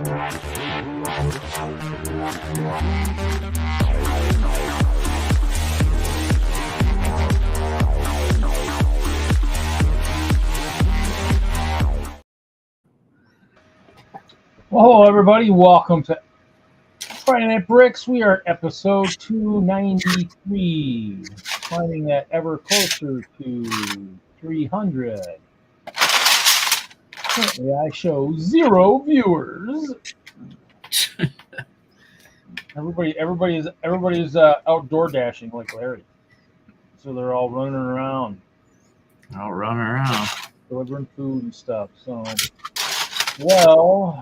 Well, hello, everybody. Welcome to Friday Night Bricks. We are at episode 293, finding that ever closer to 300. Currently, I show 0 viewers. Everybody's outdoor dashing like Larry, so they're all running around, delivering food and stuff. So. Well,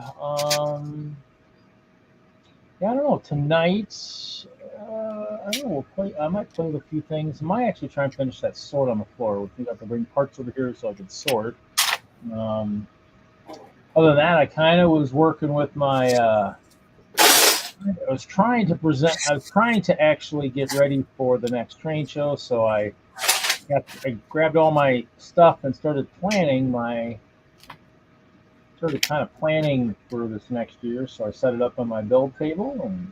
yeah, I don't know. Tonight, I don't know. I might play with a few things. I might actually try and finish that sort on the floor. We have to bring parts over here so I can sort. Other than that, I kind of was working with my. I was trying to actually get ready for the next train show, so I grabbed all my stuff and started kind of planning for this next year. So I set it up on my build table and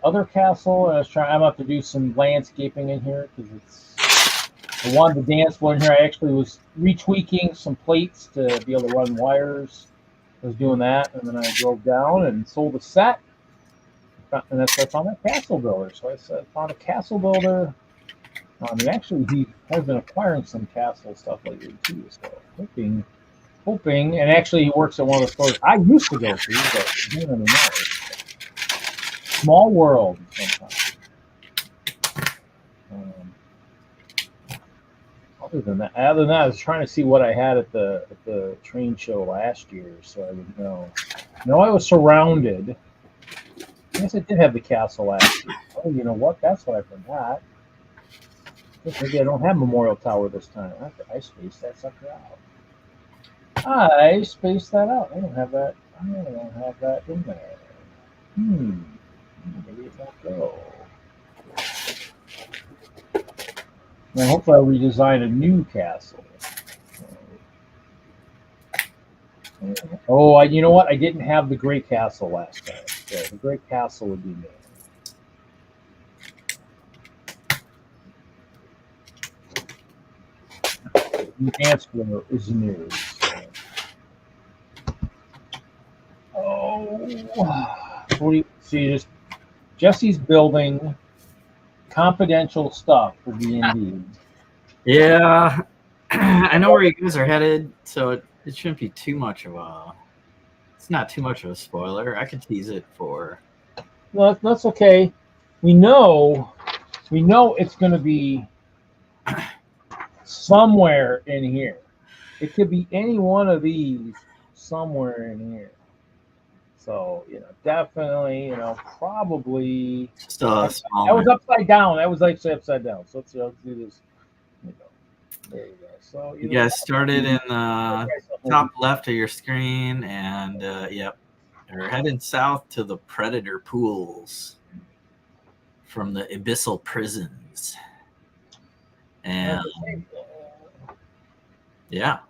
other castle. And I'm about to do some landscaping in here because I wanted the dance floor in here. I actually was retweaking some plates to be able to run wires. I was doing that, and then I drove down and sold a set. And that's why I found that castle builder. So I found a castle builder. And actually, he has been acquiring some castle stuff lately too. So hoping, and actually he works at one of the stores I used to go to, but I don't even know. Small world sometimes. Other than that, I was trying to see what I had at the train show last year, so I would know. I was surrounded. I guess I did have the castle last year. Oh, you know what? That's what I forgot. Maybe I don't have Memorial Tower this time. I spaced that sucker out. I spaced that out. I don't have that in there. Maybe it won't go. Now, hopefully I'll redesign a new castle. Oh, you know what? I didn't have the Great Castle last time. So the Great Castle would be new. The dance floor is new. So Jesse's building confidential stuff for D&D. Yeah, I know where you guys are headed, so it shouldn't be too much of a. It's not too much of a spoiler. I could tease it for. No, that's okay. We know it's going to be somewhere in here. It could be any one of these somewhere in here. So, definitely, probably. That was upside down. That was actually upside down. So let's do this. There you go. So you guys started in the top left of your screen, and yep, you're heading south to the Predator pools from the abyssal prisons, and yeah.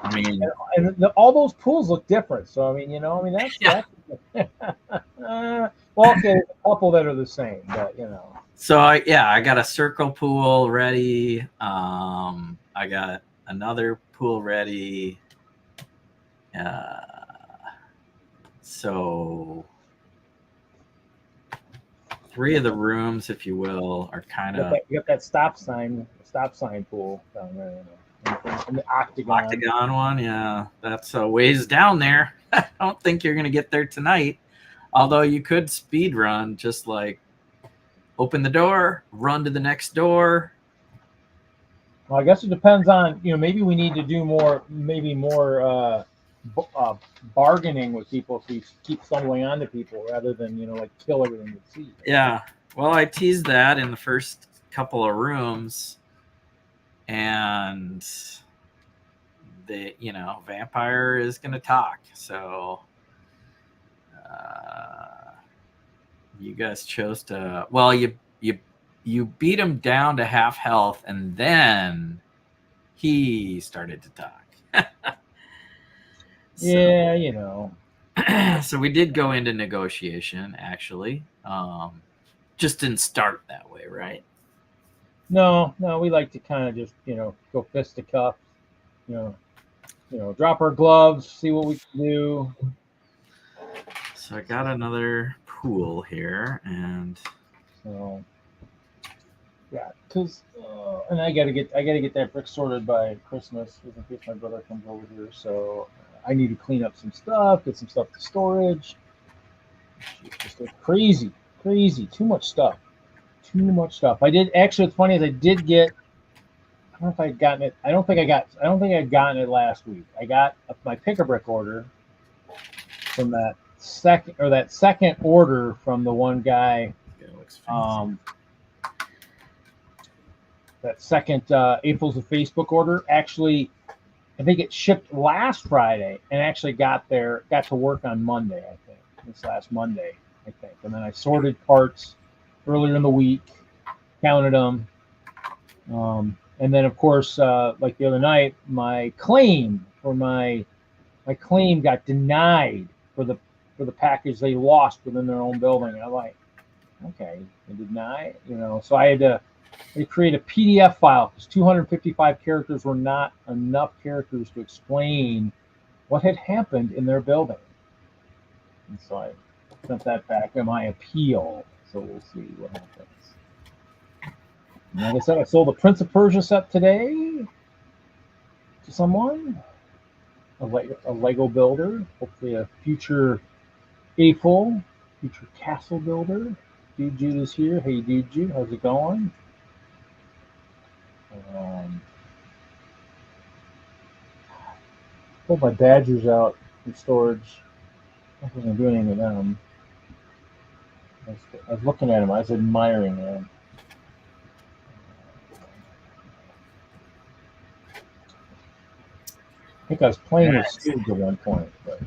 I mean, and all those pools look different. So I mean, that's yeah. Well, okay, there's a couple that are the same, but So I got a circle pool ready. I got another pool ready. So 3 of the rooms, if you will, are kind of. You got that stop sign pool down there. And the octagon one, yeah, that's a ways down there. I don't think you're gonna get there tonight, although you could speed run, just like open the door, run to the next door. Well, I guess it depends on maybe we need to do more bargaining with people if we keep stumbling onto people rather than like kill everything we see. Yeah, well, I teased that in the first couple of rooms. And the vampire is gonna talk, so you guys chose to. Well, you beat him down to half health, and then he started to talk. Yeah, you know. So we did go into negotiation, actually. Just didn't start that way, right? No, we like to kind of just, go fisticuffs, drop our gloves, see what we can do. So I got another pool here, and So, yeah, because and I gotta get that brick sorted by Christmas, just in case my brother comes over here. So I need to clean up some stuff, get some stuff to storage. It's just crazy, too much stuff. I did actually. What's funny is I did get. I don't know if I'd gotten it. I don't think I'd gotten it last week. I got my pick-a-brick order from that second order from the one guy. That second AFOLs of Facebook order. Actually, I think it shipped last Friday and actually got to work on Monday. I think this last Monday. I think, and then I sorted parts earlier in the week, counted them. And then, of course, like the other night, my claim got denied for the package they lost within their own building. And I'm like, okay, they deny, So I had to create a PDF file because 255 characters were not enough characters to explain what had happened in their building. And so I sent that back in my appeal. So we'll see what happens. And like I said, I sold a Prince of Persia set today to someone, a Lego builder, hopefully a future AFOL, future castle builder. Dude Jude is here. Hey, Dude Jude, how's it going? Pulled my badgers out from storage. I wasn't doing anything with them. I was looking at them. I was admiring them. I think I was playing with Steve at one point. But,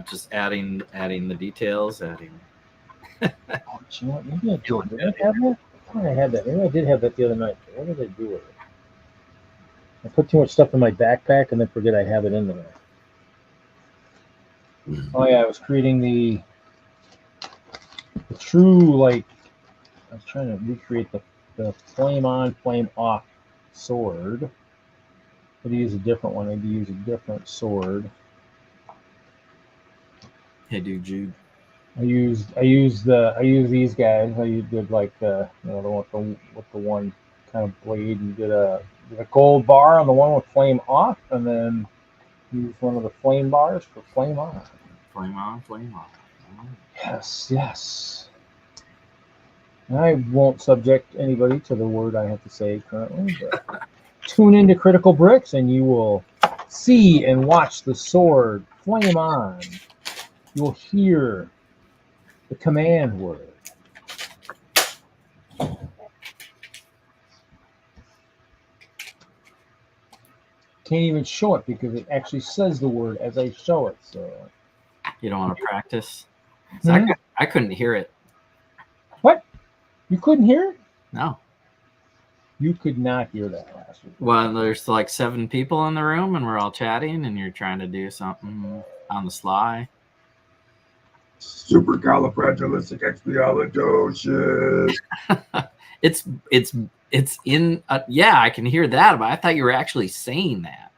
just adding the details, maybe I did. Did I have that? I thought I had that. Maybe I did have that the other night. What did I do with it? I put too much stuff in my backpack and then forget I have it in there. Oh yeah, I was creating the true, I was trying to recreate the flame on, flame off sword. I had to use a different one. I had to use a different sword. Hey, Dude Jude. I used these guys. I did the one with the one kind of blade, and did a gold bar on the one with flame off, and then used one of the flame bars for flame on. Flame on, flame off. Yes. I won't subject anybody to the word I have to say currently, but tune into Critical Bricks and you will see and watch the sword flame on. You will hear the command word. Can't even show it because it actually says the word as I show it. So you don't want to practice? So I couldn't hear it. What? You couldn't hear it? No. You could not hear that last week. Well, there's like 7 people in the room and we're all chatting and you're trying to do something on the sly. Supercalifragilisticexpialidocious. It's in. Yeah, I can hear that, but I thought you were actually saying that.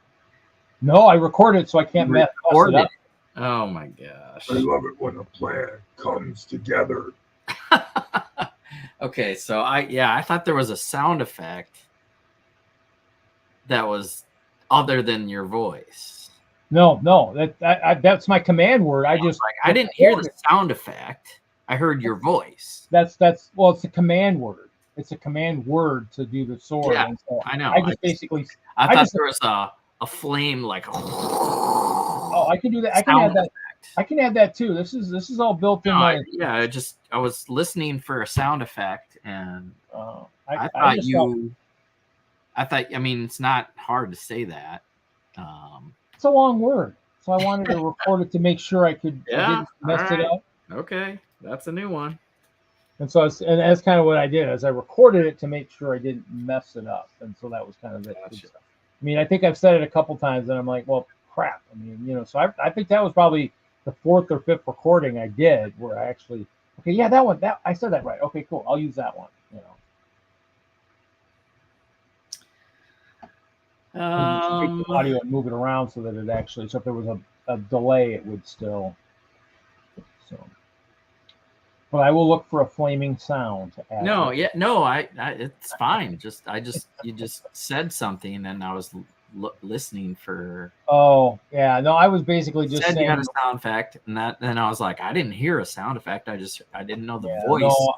No, I recorded it, so I can't mess it up. Oh my gosh! I love it when a plan comes together. Okay, so I thought there was a sound effect that was other than your voice. No, that's my command word. I didn't hear the sound effect. I heard your voice. It's a command word. It's a command word to do the sword. Yeah, so I know. I thought there was a flame like. Oh, I can do that. I can add that. I can add that too. This is all built in my. Yeah, I was listening for a sound effect, and I mean, it's not hard to say that. It's a long word, so I wanted to record it to make sure I didn't mess it up. Okay, that's a new one. And so that's kind of what I did, is I recorded it to make sure I didn't mess it up, and so that was kind of it. Gotcha. I mean, I think I've said it a couple times, and I'm like, well, crap. I mean, so I think that was probably the 4th or 5th recording I did where I actually, okay, yeah, that one, that I said that right. Okay, cool. I'll use that one. Take the audio and move it around so that it actually, so if there was a delay, it would still. So, but I will look for a flaming sound to add. No, yeah, no, I it's fine. You just said something, and I was listening for. Oh yeah, no, I was basically just said saying you had a sound effect, and then I was like, I didn't hear a sound effect. I didn't know the voice no,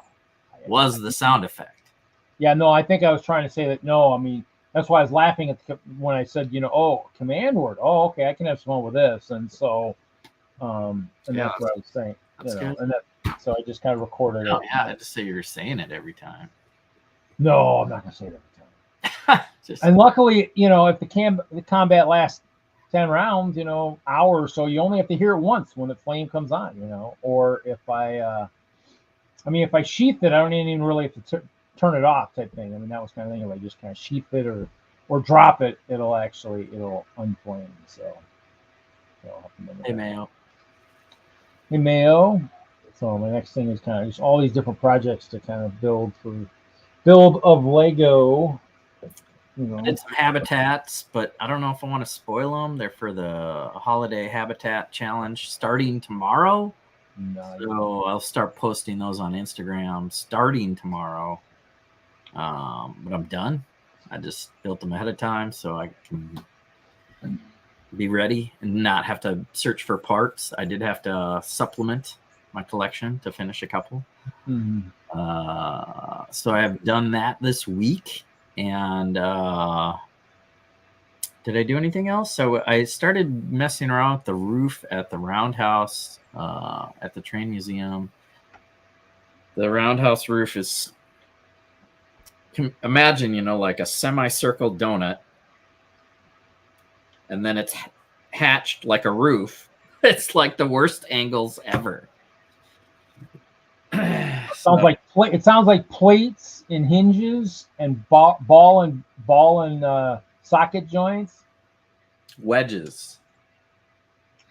was the sound effect. Yeah, no, I think I was trying to say that. No, I mean that's why I was laughing at when I said, oh, command word. Oh, okay, I can have some fun with this, and so, and that's what I was saying. That's good. And so I just kind of recorded it. Yeah, I just say you're saying it every time. No, I'm not gonna say it every time. And luckily, if the combat lasts 10 rounds, hour or so, you only have to hear it once when the flame comes on, or if if I sheath it, I don't even really have to turn it off type thing. I mean, that was kind of thing. If I just kind of sheath it or drop it, it'll unflame. So hey, Mayo. Hey, Mayo. So my next thing is kind of just all these different projects to kind of build of Lego. I did some habitats, but I don't know if I want to spoil them. They're for the holiday habitat challenge starting tomorrow. Nice. So I'll start posting those on Instagram starting tomorrow. But I'm done. I just built them ahead of time so I can be ready and not have to search for parts. I did have to supplement my collection to finish a couple. Mm-hmm. So I have done that this week. And did I do anything else? So I started messing around with the roof at the Roundhouse at the Train Museum. The Roundhouse roof is, imagine, like a semicircle donut, and then it's hatched like a roof. It's like the worst angles ever. It sounds like plates and hinges and ball and socket joints. Wedges.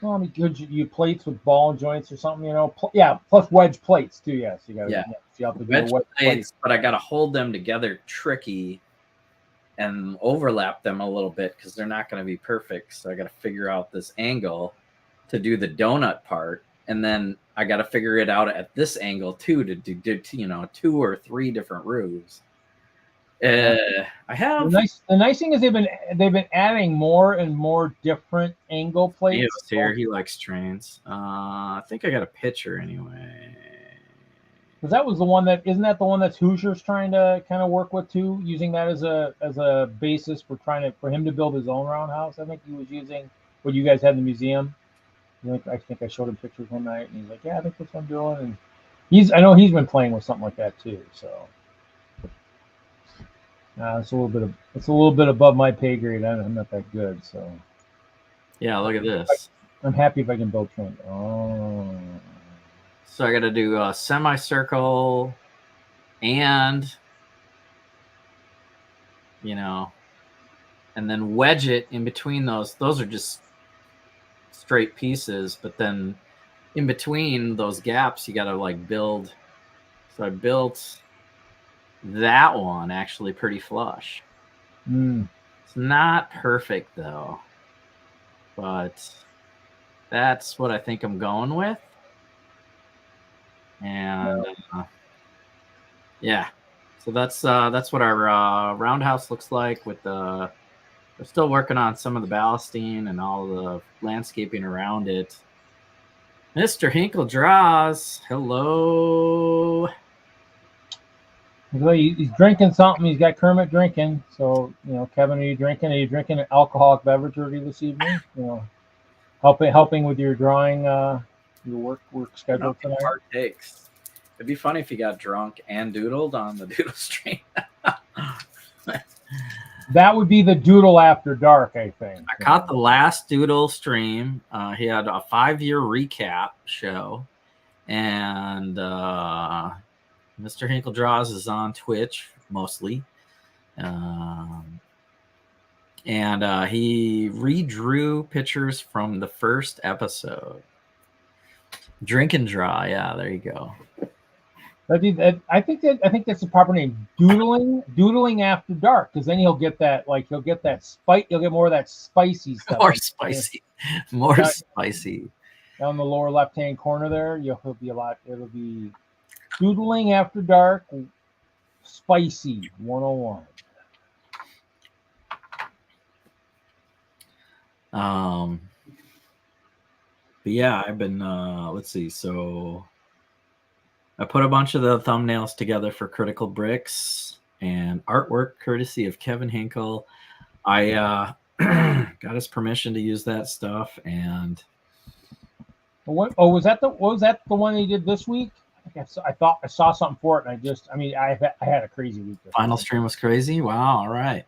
Well, I mean, you plates with ball and joints or something, plus wedge plates too. Yes, you got to. You have to do wedge plates, but I got to hold them together tricky and overlap them a little bit because they're not going to be perfect. So I got to figure out this angle to do the donut part, and then I got to figure it out at this angle too to do 2 or 3 different roofs. I have the nice thing is they've been adding more and more different angle plates. Here he likes trains. I think I got a picture anyway. Because that was the one isn't that the one that's Hoosier's trying to kind of work with too, using that as a basis for him to build his own roundhouse. I think he was using what you guys had in the museum. I think I showed him pictures one night, and he's like, "Yeah, I think that's what I'm doing." And I know he's been playing with something like that too. So it's a little bit above my pay grade. I'm not that good, so yeah. Look at this. I'm happy if I can build train. Oh, so I got to do a semicircle, and and then wedge it in between those. Those are just straight pieces, but then in between those gaps you got to build. So I built that one actually pretty flush. It's not perfect though, but that's what I think I'm going with. And yeah, so that's what our roundhouse looks like. We're still working on some of the ballasting and all the landscaping around it. Mr. Hinkle draws. Hello. He's drinking something. He's got Kermit drinking. So, Kevin, are you drinking? Are you drinking an alcoholic beverage already this evening? Helping with your drawing, your work schedule tonight. Hard takes. It'd be funny if you got drunk and doodled on the doodle stream. That would be the doodle after dark, I think. I caught the last doodle stream. He had a 5-year recap show, and Mr. Hinkle Draws is on Twitch mostly. And he redrew pictures from the first episode. Drink and draw. Yeah, there you go. I think that's the proper name. Doodling after dark, because then he'll get that spite. You'll get more of that spicy stuff. More spicy. More down, spicy. Down the lower left-hand corner there, it'll be doodling after dark, spicy 101. But yeah, I've been let's see. So I put a bunch of the thumbnails together for Critical Bricks and artwork courtesy of Kevin Hinkle. I got his permission to use that stuff. And what? Oh, was that the one he did this week? I thought I saw something for it, and I had a crazy week. Final stream was crazy. Wow. All right.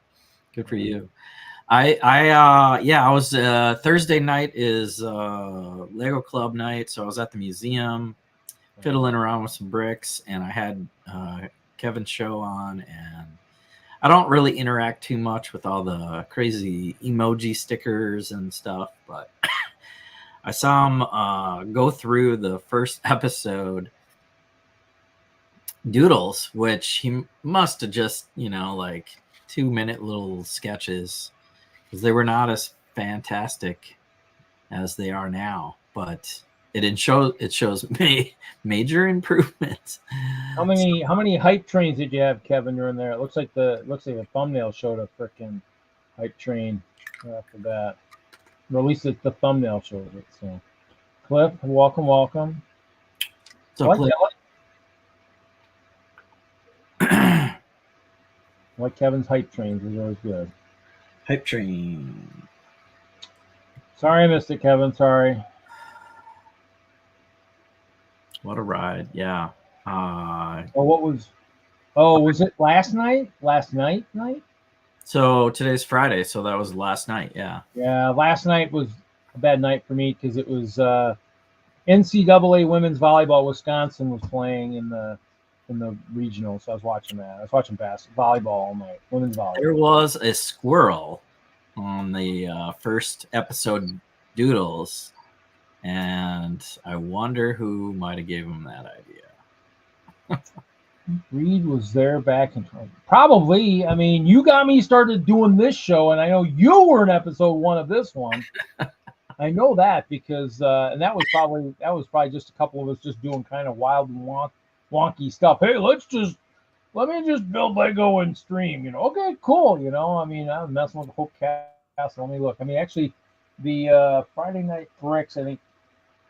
Good for you. I was Thursday night is Lego Club night, so I was at the museum fiddling around with some bricks, and I had Kevin's show on, and I don't really interact too much with all the crazy emoji stickers and stuff, but I saw him go through the first episode doodles, which he must have just, like 2-minute little sketches, because they were not as fantastic as they are now, but it shows major improvements. How many hype trains did you have, Kevin, during there? It looks like the thumbnail showed a freaking hype train after that. Or at least the thumbnail shows it. So, Cliff, welcome. So Cliff, like Kevin's hype trains is always good. Hype train. Sorry I missed it, Kevin. Sorry. What a ride. Yeah. Was it last night? Last night? So today's Friday, so that was last night. Yeah. Yeah, last night was a bad night for me because it was NCAA women's volleyball. Wisconsin was playing in the regional, so I was watching that. I was watching volleyball all night, women's volleyball. There was a squirrel on the first episode doodles, and I wonder who might have gave him that idea. Reed was there back in probably. I mean, you got me started doing this show, and I know you were in episode 1 of this one. I know that because and that was probably just a couple of us just doing kind of wild and wonky stuff. Hey, let me just build Lego and stream. Okay, cool. I mean, I'm messing with the whole cast. Let me look. I mean, actually, the Friday Night Bricks, I think,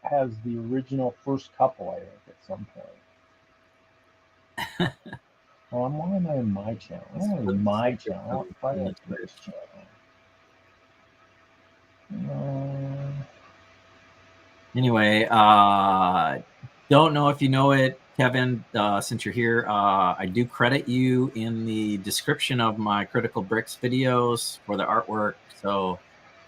has the original first couple. I think at some point. Why am I in my channel? I'm in my channel. Friday Night Bricks channel. Anyway, don't know if you know it, Kevin, since you're here, I do credit you in the description of my Critical Bricks videos for the artwork. So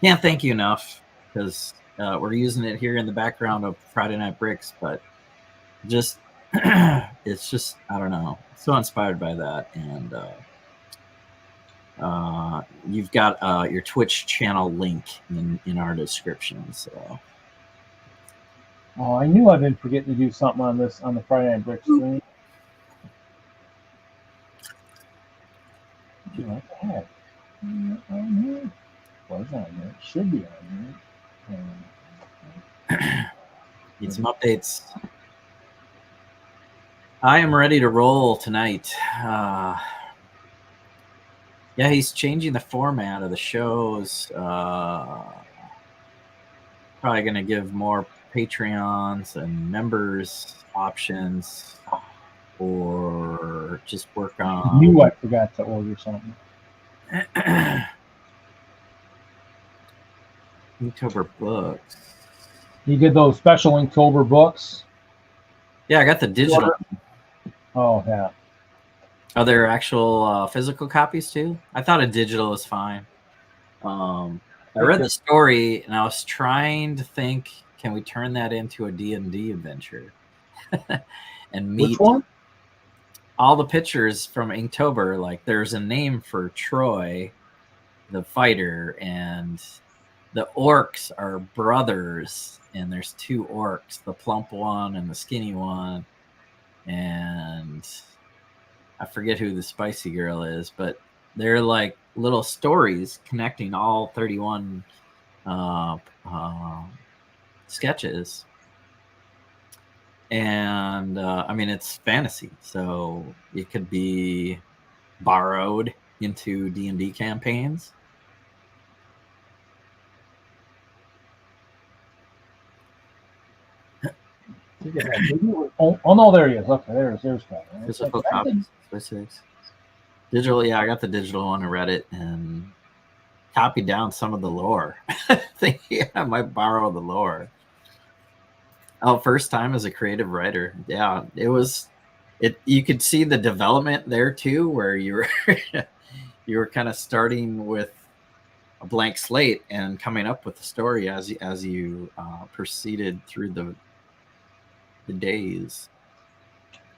can't thank you enough, because we're using it here in the background of Friday Night Bricks, but just it's just, I don't know, so inspired by that. And you've got your Twitch channel link in our description. So I knew I've been forgetting to do something on the Friday Night Bricks stream. Do you like that? On here? Was on there. It should be on here. Need some updates. I am ready to roll tonight. Yeah, he's changing the format of the shows. Probably going to give more Patreons and members options, or just work on. Knew I forgot to order something. Inktober books. You did those special Inktober books? Yeah, I got the digital. Oh, yeah. Are there actual physical copies too? I thought a digital was fine. I read the story and I was trying to think, can we turn that into a D&D adventure? And meet which one? All the pictures from Inktober. Like, there's a name for Troy, the fighter, and the orcs are brothers, and there's two orcs, the plump one and the skinny one, and I forget who the spicy girl is, but they're like little stories connecting all 31 sketches. And I mean, it's fantasy, so it could be borrowed into D&D campaigns. Oh no, there he is. Okay, there's Scott. Physical copies, physics. Digital, yeah, I got the digital one and read it and copied down some of the lore. Thinking I might borrow the lore. Oh, first time as a creative writer. Yeah, it was. You could see the development there too, where you were you were kind of starting with a blank slate and coming up with the story as you proceeded through the days.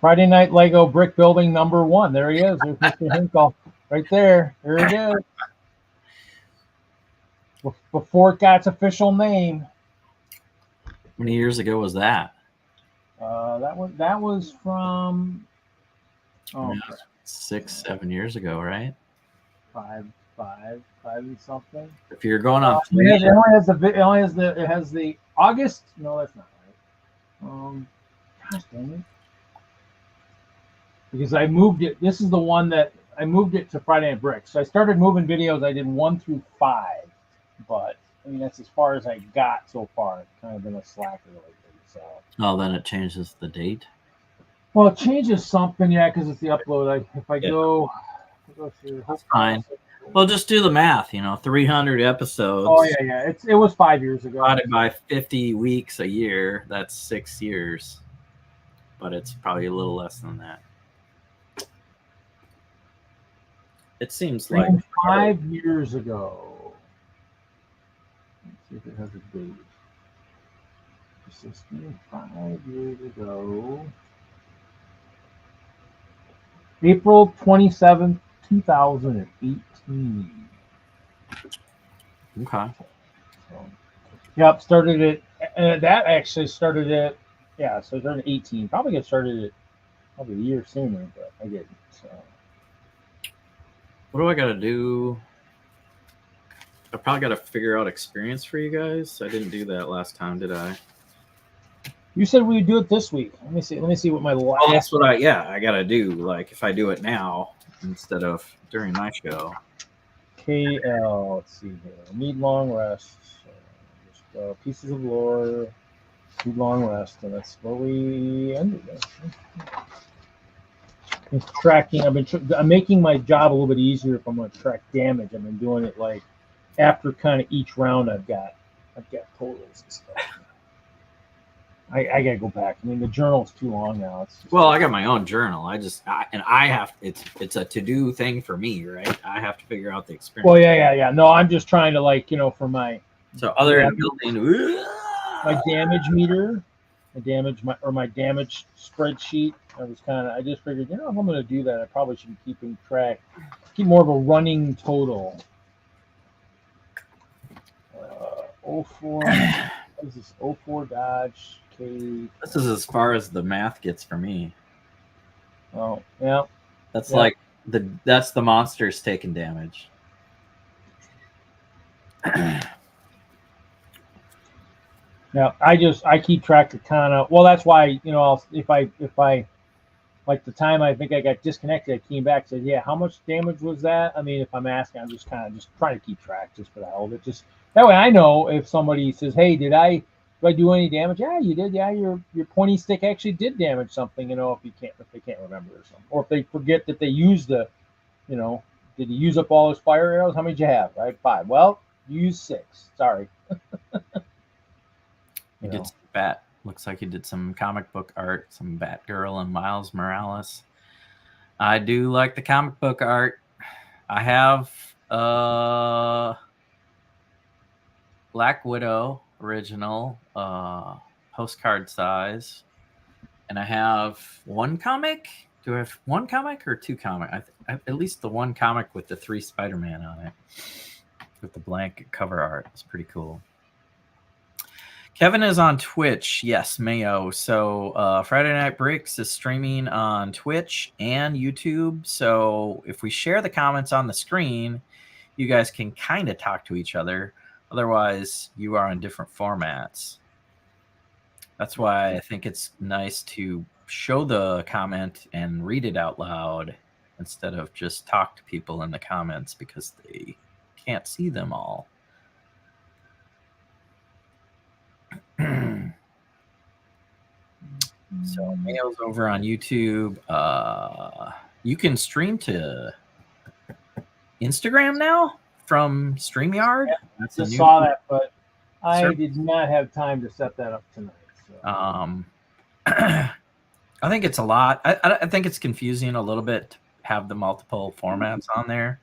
Friday Night Lego Brick Building #1. There he is. There's Mr. Hinkle. Right there. There it is. Before it got its official name. How many years ago was that? That was from 6-7 years ago, right? Five and something. If you're going on, it has the August. No, that's not right. Gosh dang it. Because I moved it. This is the one that I moved it to Friday Night Bricks. So I started moving videos. I did 1 through 5, but I mean that's as far as I got so far. It's kind of been a slacker lately. So. Oh, then it changes the date. Well, it changes something, yeah, because it's the upload. If I go through, that's fine. Well, just do the math. 300 episodes. Oh yeah. It was 5 years ago. Divided by 50 weeks a year. That's 6 years. But it's probably a little less than that. It seems like 5 years ago. Let's see if it has a date. 5 years ago. April 27th, 2018. Okay. Yep, started it. That actually started it. Yeah, so it started 18. Probably get started it probably a year sooner, but I didn't. So. What do I got to do? I probably got to figure out experience for you guys. I didn't do that last time, did I? You said we would do it this week. Let me see what my last. Oh, that's what I got to do. Like if I do it now instead of during my show. KL, let's see here. Need long rest. Just pieces of lore. Need long rest, and that's where we ended it. Tracking. I'm making my job a little bit easier if I'm going to track damage. I've been doing it like after kind of each round. I've got totals and stuff. I gotta go back. I mean, the journal's too long now. Well, I got my own journal. I have it's a to do thing for me, right? I have to figure out the experience. Well, yeah. No, I'm just trying to for my. So other than building my damage meter, my damage spreadsheet. I just figured, if I'm going to do that, I probably should be keeping track, keep more of a running total. 04. What is this? 04 Dodge. This is as far as the math gets for me. Oh, yeah. That's like that's the monsters taking damage. Yeah, I keep track of kind of. Well, that's why if I like the time I think I got disconnected, I came back and said, yeah, how much damage was that? I mean, if I'm asking, I'm just trying to keep track just for the hell of it. Just that way I know if somebody says, hey, did I do any damage? Yeah, you did. Yeah, your pointy stick actually did damage something. If they can't remember or something, or if they forget that they used did he use up all his fire arrows? How many did you have? Right, 5. Well, you used 6. Sorry. You did some bat. Looks like you did some comic book art, some Batgirl and Miles Morales. I do like the comic book art. I have Black Widow original postcard size, and I have one comic. Do I have one comic or 2 comic? I have at least the one comic with the 3 Spider-Man on it. with the blanket cover art. It's pretty cool. Kevin is on Twitch. Yes, Mayo. So Friday Night Bricks is streaming on Twitch and YouTube. So if we share the comments on the screen, you guys can kind of talk to each other. Otherwise, you are in different formats. That's why I think it's nice to show the comment and read it out loud instead of just talk to people in the comments because they can't see them all. So Mayo's over on YouTube. You can stream to Instagram now from StreamYard. Yeah, That's just saw that, but I did not have time to set that up tonight. So. I think it's a lot. I think it's confusing a little bit to have the multiple formats on there.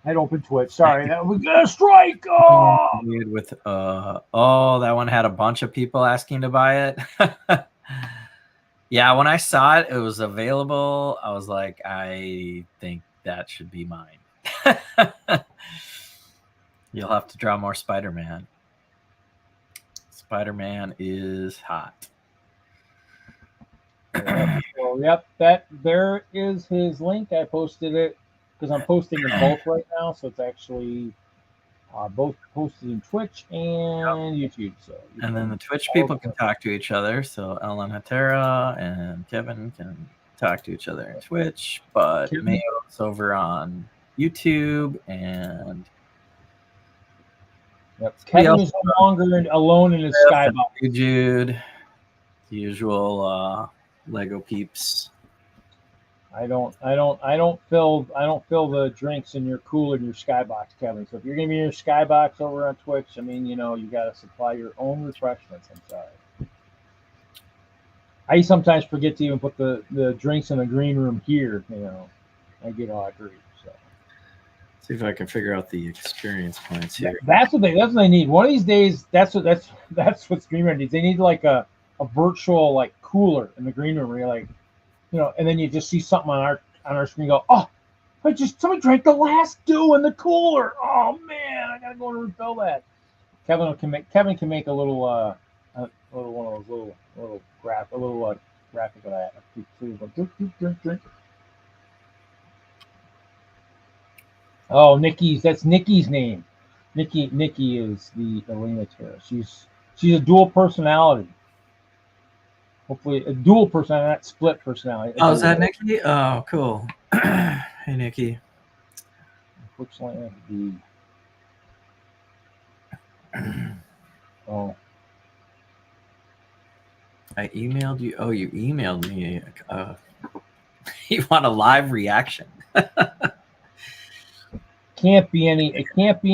I'd open Twitch. Sorry, that was a strike. Oh! With that one had a bunch of people asking to buy it. Yeah, when I saw it, it was available. I was like, I think that should be mine. You'll have to draw more Spider-Man. Spider-Man is hot. So, yep, there is his link. I posted it because I'm posting in both right now, so it's actually both posted in Twitch and YouTube. So, and then the Twitch people can talk to each other. So Ellen Hatera and Kevin can talk to each other in Twitch, but Mayo's over on YouTube and. Yep. Kevin is no longer alone in his skybox. Jude, the usual Lego peeps. I don't fill the drinks in your cooler in your skybox, Kevin. So if you're gonna be in your skybox over on Twitch, I mean, you got to supply your own refreshments. I'm sorry. I sometimes forget to even put the drinks in the green room here. I get all agreed. So. See if I can figure out the experience points here. That's what they need. One of these days, that's what Green Room needs. They need like a virtual like cooler in the green room where you're like, and then you just see something on our screen. Go, oh, somebody drank the last dew in the cooler. Oh man, I gotta go and refill that. Kevin can make a little one of those little graphic of that. Drink. Oh, that's Nikki's name. Nikki is the Elena Terra. She's a dual personality. Hopefully a dual personality, not split personality. Oh, is that Nikki? Oh, cool. Hey, Nikki. Unfortunately, I emailed you. Oh, you emailed me. You want a live reaction? It can't be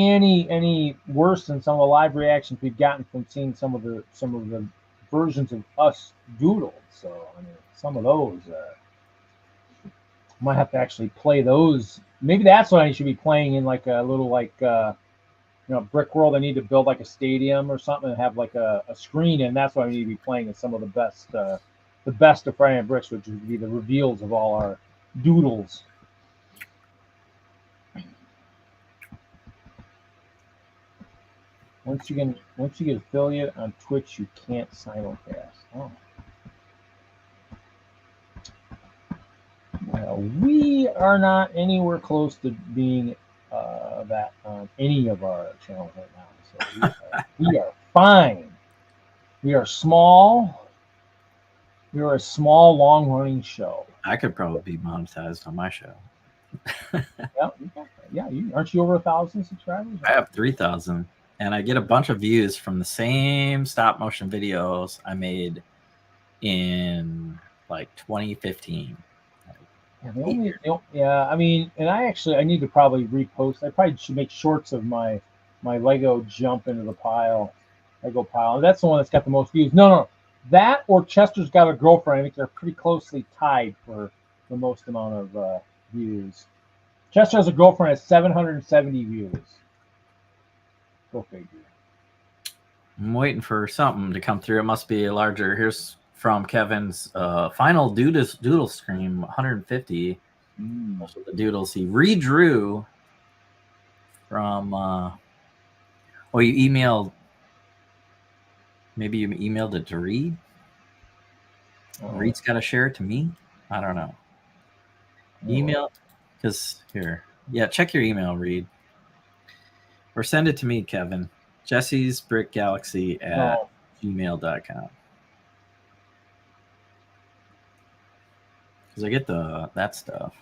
any worse than some of the live reactions we've gotten from seeing some of the versions of us doodled. So I mean, some of those might have to actually play those. Maybe that's what I should be playing in like a little Brick World. I need to build like a stadium or something and have like a screen, and that's what I need to be playing in some of the best of Friday Night Bricks, which would be the reveals of all our doodles. Once you get affiliate on Twitch, you can't simulcast. Oh. We are not anywhere close to being that on any of our channels right now. So we are fine. We are small. We are a small, long-running show. I could probably be monetized on my show. Yeah. Aren't you over 1,000 subscribers? I have 3,000. And I get a bunch of views from the same stop motion videos I made in like 2015. I mean, and I need to probably repost. I probably should make shorts of my Lego jump into the Lego pile. That's the one that's got the most views. No, that or Chester's Got a Girlfriend. I think they're pretty closely tied for the most amount of views. Chester Has a Girlfriend has 770 views. Go figure. I'm waiting for something to come through. It must be larger. Here's from Kevin's final doodle stream, 150. Those are the doodles he redrew from. You emailed. Maybe you emailed it to Reed. Reed's got to share it to me. I don't know. Email, because here, check your email, Reed, or send it to me, Kevin. Jesse's Brick Galaxy at gmail.com. Because I get that stuff.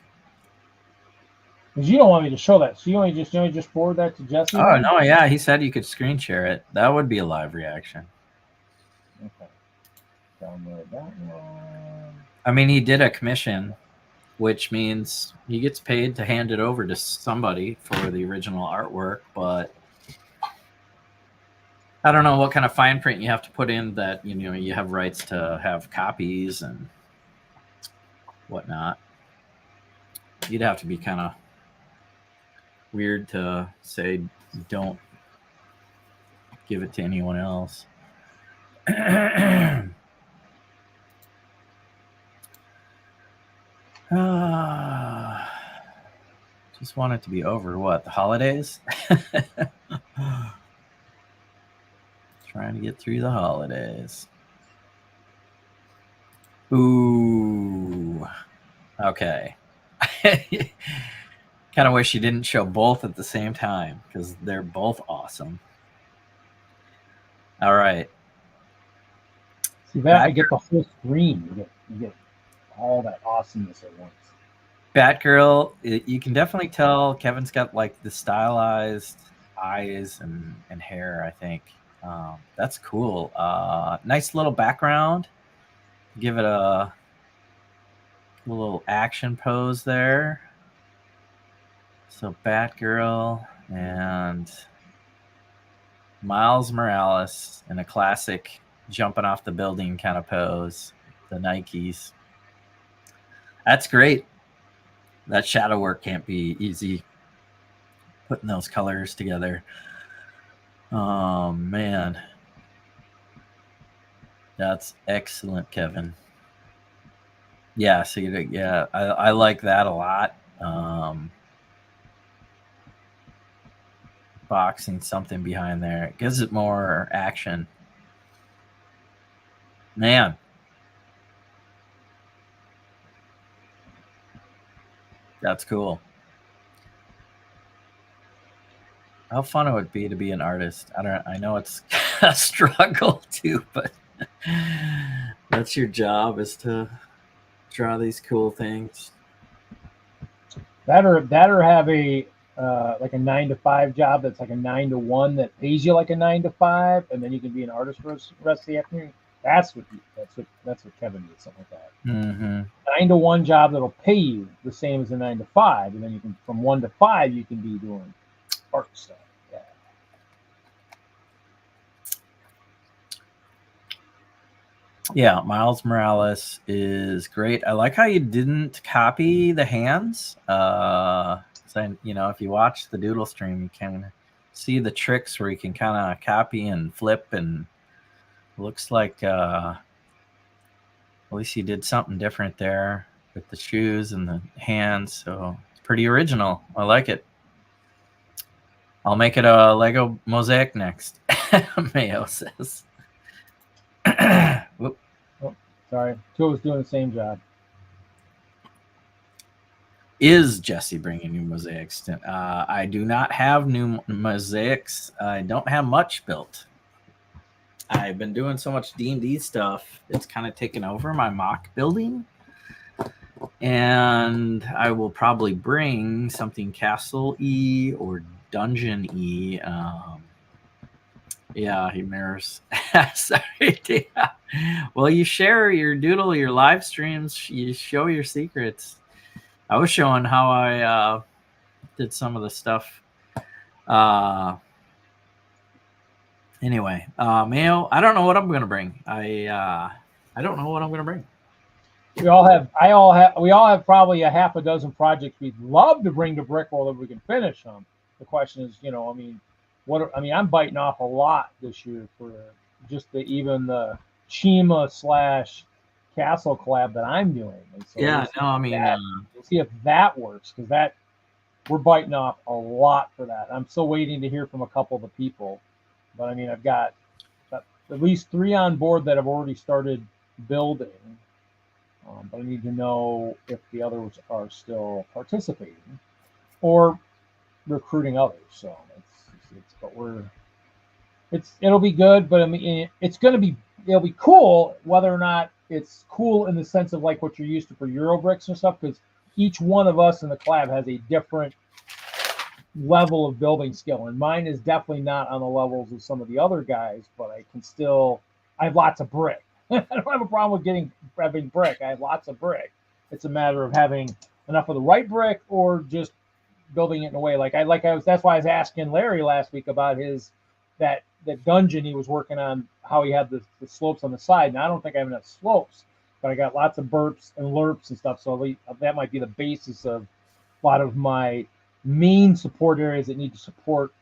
Because you don't want me to show that, so you only just forward that to Jesse. Oh no, yeah, he said you could screen share it. That would be a live reaction. Okay. Download that one. I mean, he did a commission, which means he gets paid to hand it over to somebody for the original artwork, but I don't know what kind of fine print you have to put in that, you have rights to have copies and whatnot. You'd have to be kind of weird to say don't give it to anyone else. Just want it to be over. What, the holidays? Trying to get through the holidays. Ooh. Okay. Kind of wish you didn't show both at the same time because they're both awesome. All right. See that? I get the whole screen. You get all that awesomeness at once. Batgirl, you can definitely tell Kevin's got like the stylized eyes and hair, I think. That's cool. Nice little background. Give it a little action pose there. So Batgirl and Miles Morales in a classic jumping off the building kind of pose. The Nikes. That's great. That shadow work can't be easy. Putting those colors together. Oh, man. That's excellent, Kevin. Yeah, so I like that a lot. Boxing something behind there. It gives it more action. Man. That's cool. How fun it would be to be an artist. I know it's a struggle too, but that's your job, is to draw these cool things. That or have a like a 9-to-5 job that's like a 9-to-1 that pays you like a 9-to-5, and then you can be an artist for the rest of the afternoon. That's what Kevin did, something like that. Mm-hmm. 9-to-1 job that'll pay you the same as a 9-to-5, and then you can, from 1 to 5, you can be doing art stuff. Yeah, Miles Morales is great. I like how you didn't copy the hands. So, if you watch the doodle stream, you can see the tricks where you can kind of copy and flip, and looks like at least you did something different there with the shoes and the hands. So it's pretty original. I like it. I'll make it a Lego mosaic next. Mayo says. Whoop. Oh, sorry. Two was doing the same job. Is Jesse bringing new mosaics? I do not have new mosaics. I don't have much built. I've been doing so much D&D stuff. It's kind of taken over my mock building. And I will probably bring something Castle-y or Dungeon-y. Yeah, he mirrors. Sorry. Yeah. Well, you share your doodle, your live streams. You show your secrets. I was showing how I did some of the stuff. Anyway, Mayo, I don't know what I'm going to bring. I don't know what I'm going to bring. We all have probably a half a dozen projects we'd love to bring to Brickroll that we can finish them. The question is, I'm biting off a lot this year for just even the Chima castle collab that I'm doing. And so Yeah, no, I mean, we'll see if that works, because that we're biting off a lot for that. I'm still waiting to hear from a couple of the people, but I mean, I've got at least 3 on board that have already started building. But I need to know if the others are still participating or recruiting others. So it'll be good, but I mean, it'll be cool, whether or not it's cool in the sense of like what you're used to for Eurobricks and stuff, because each one of us in the collab has a different level of building skill, and mine is definitely not on the levels of some of the other guys, but I have lots of brick. I don't have a problem with having brick. I have lots of brick. It's a matter of having enough of the right brick or just building it in a way that's why I was asking Larry last week about that dungeon he was working on, how he had the slopes on the side. And I don't think I have enough slopes, but I got lots of burps and lurps and stuff. So that might be the basis of a lot of my main support areas that need to support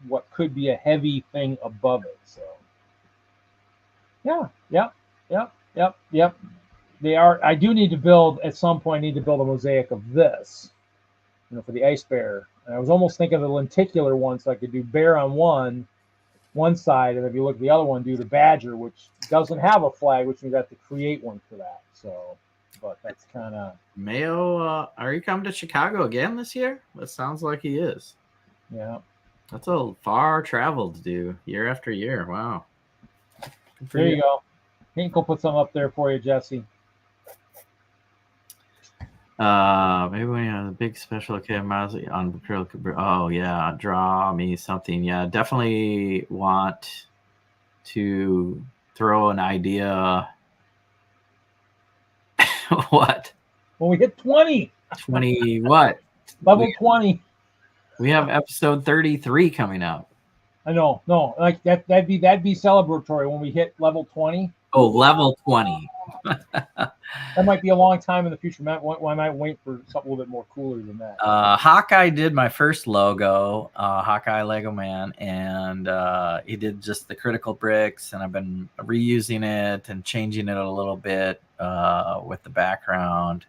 what could be a heavy thing above it. So yep. They are. I do need to build at some point. I need to build a mosaic of this, for the ice bear. And I was almost thinking of the lenticular one, so I could do bear on one side, and if you look at the other one, do the badger, which doesn't have a flag, which means I have to create one for that. So, but that's kind of Mayo. Are you coming to Chicago again this year? That sounds like he is. Yeah, that's a far travel to do year after year. Wow. There you go. Hank will put some up there for you, Jesse. Maybe when you have a big special occasion on acrylic. Oh yeah, draw me something. Yeah, definitely want to throw an idea. What? When we hit 20. 20 what? Level 20. We have episode 33 coming up. I know. No, like that'd be celebratory when we hit level 20. Oh, level 20. That might be a long time in the future. I might wait for something a little bit more cooler than that. Hawkeye did my first logo, Hawkeye Lego Man, and he did just the critical bricks, and I've been reusing it and changing it a little bit with the background.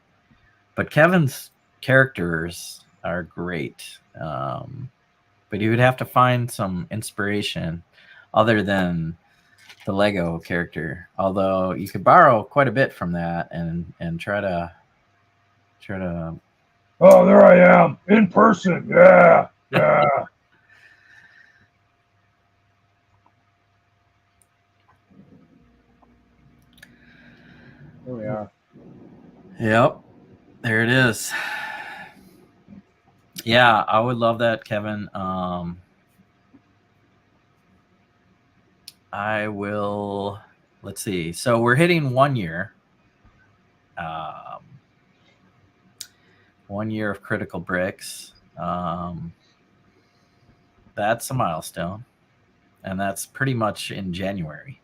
But Kevin's characters are great. But you would have to find some inspiration other than the Lego character, although you could borrow quite a bit from that and try to oh, there I am in person. Yeah Here we are. Yep, there it is. Yeah, I would love that, Kevin. I will. Let's see. So we're hitting 1 year. 1 year of critical bricks. That's a milestone, and that's pretty much in January.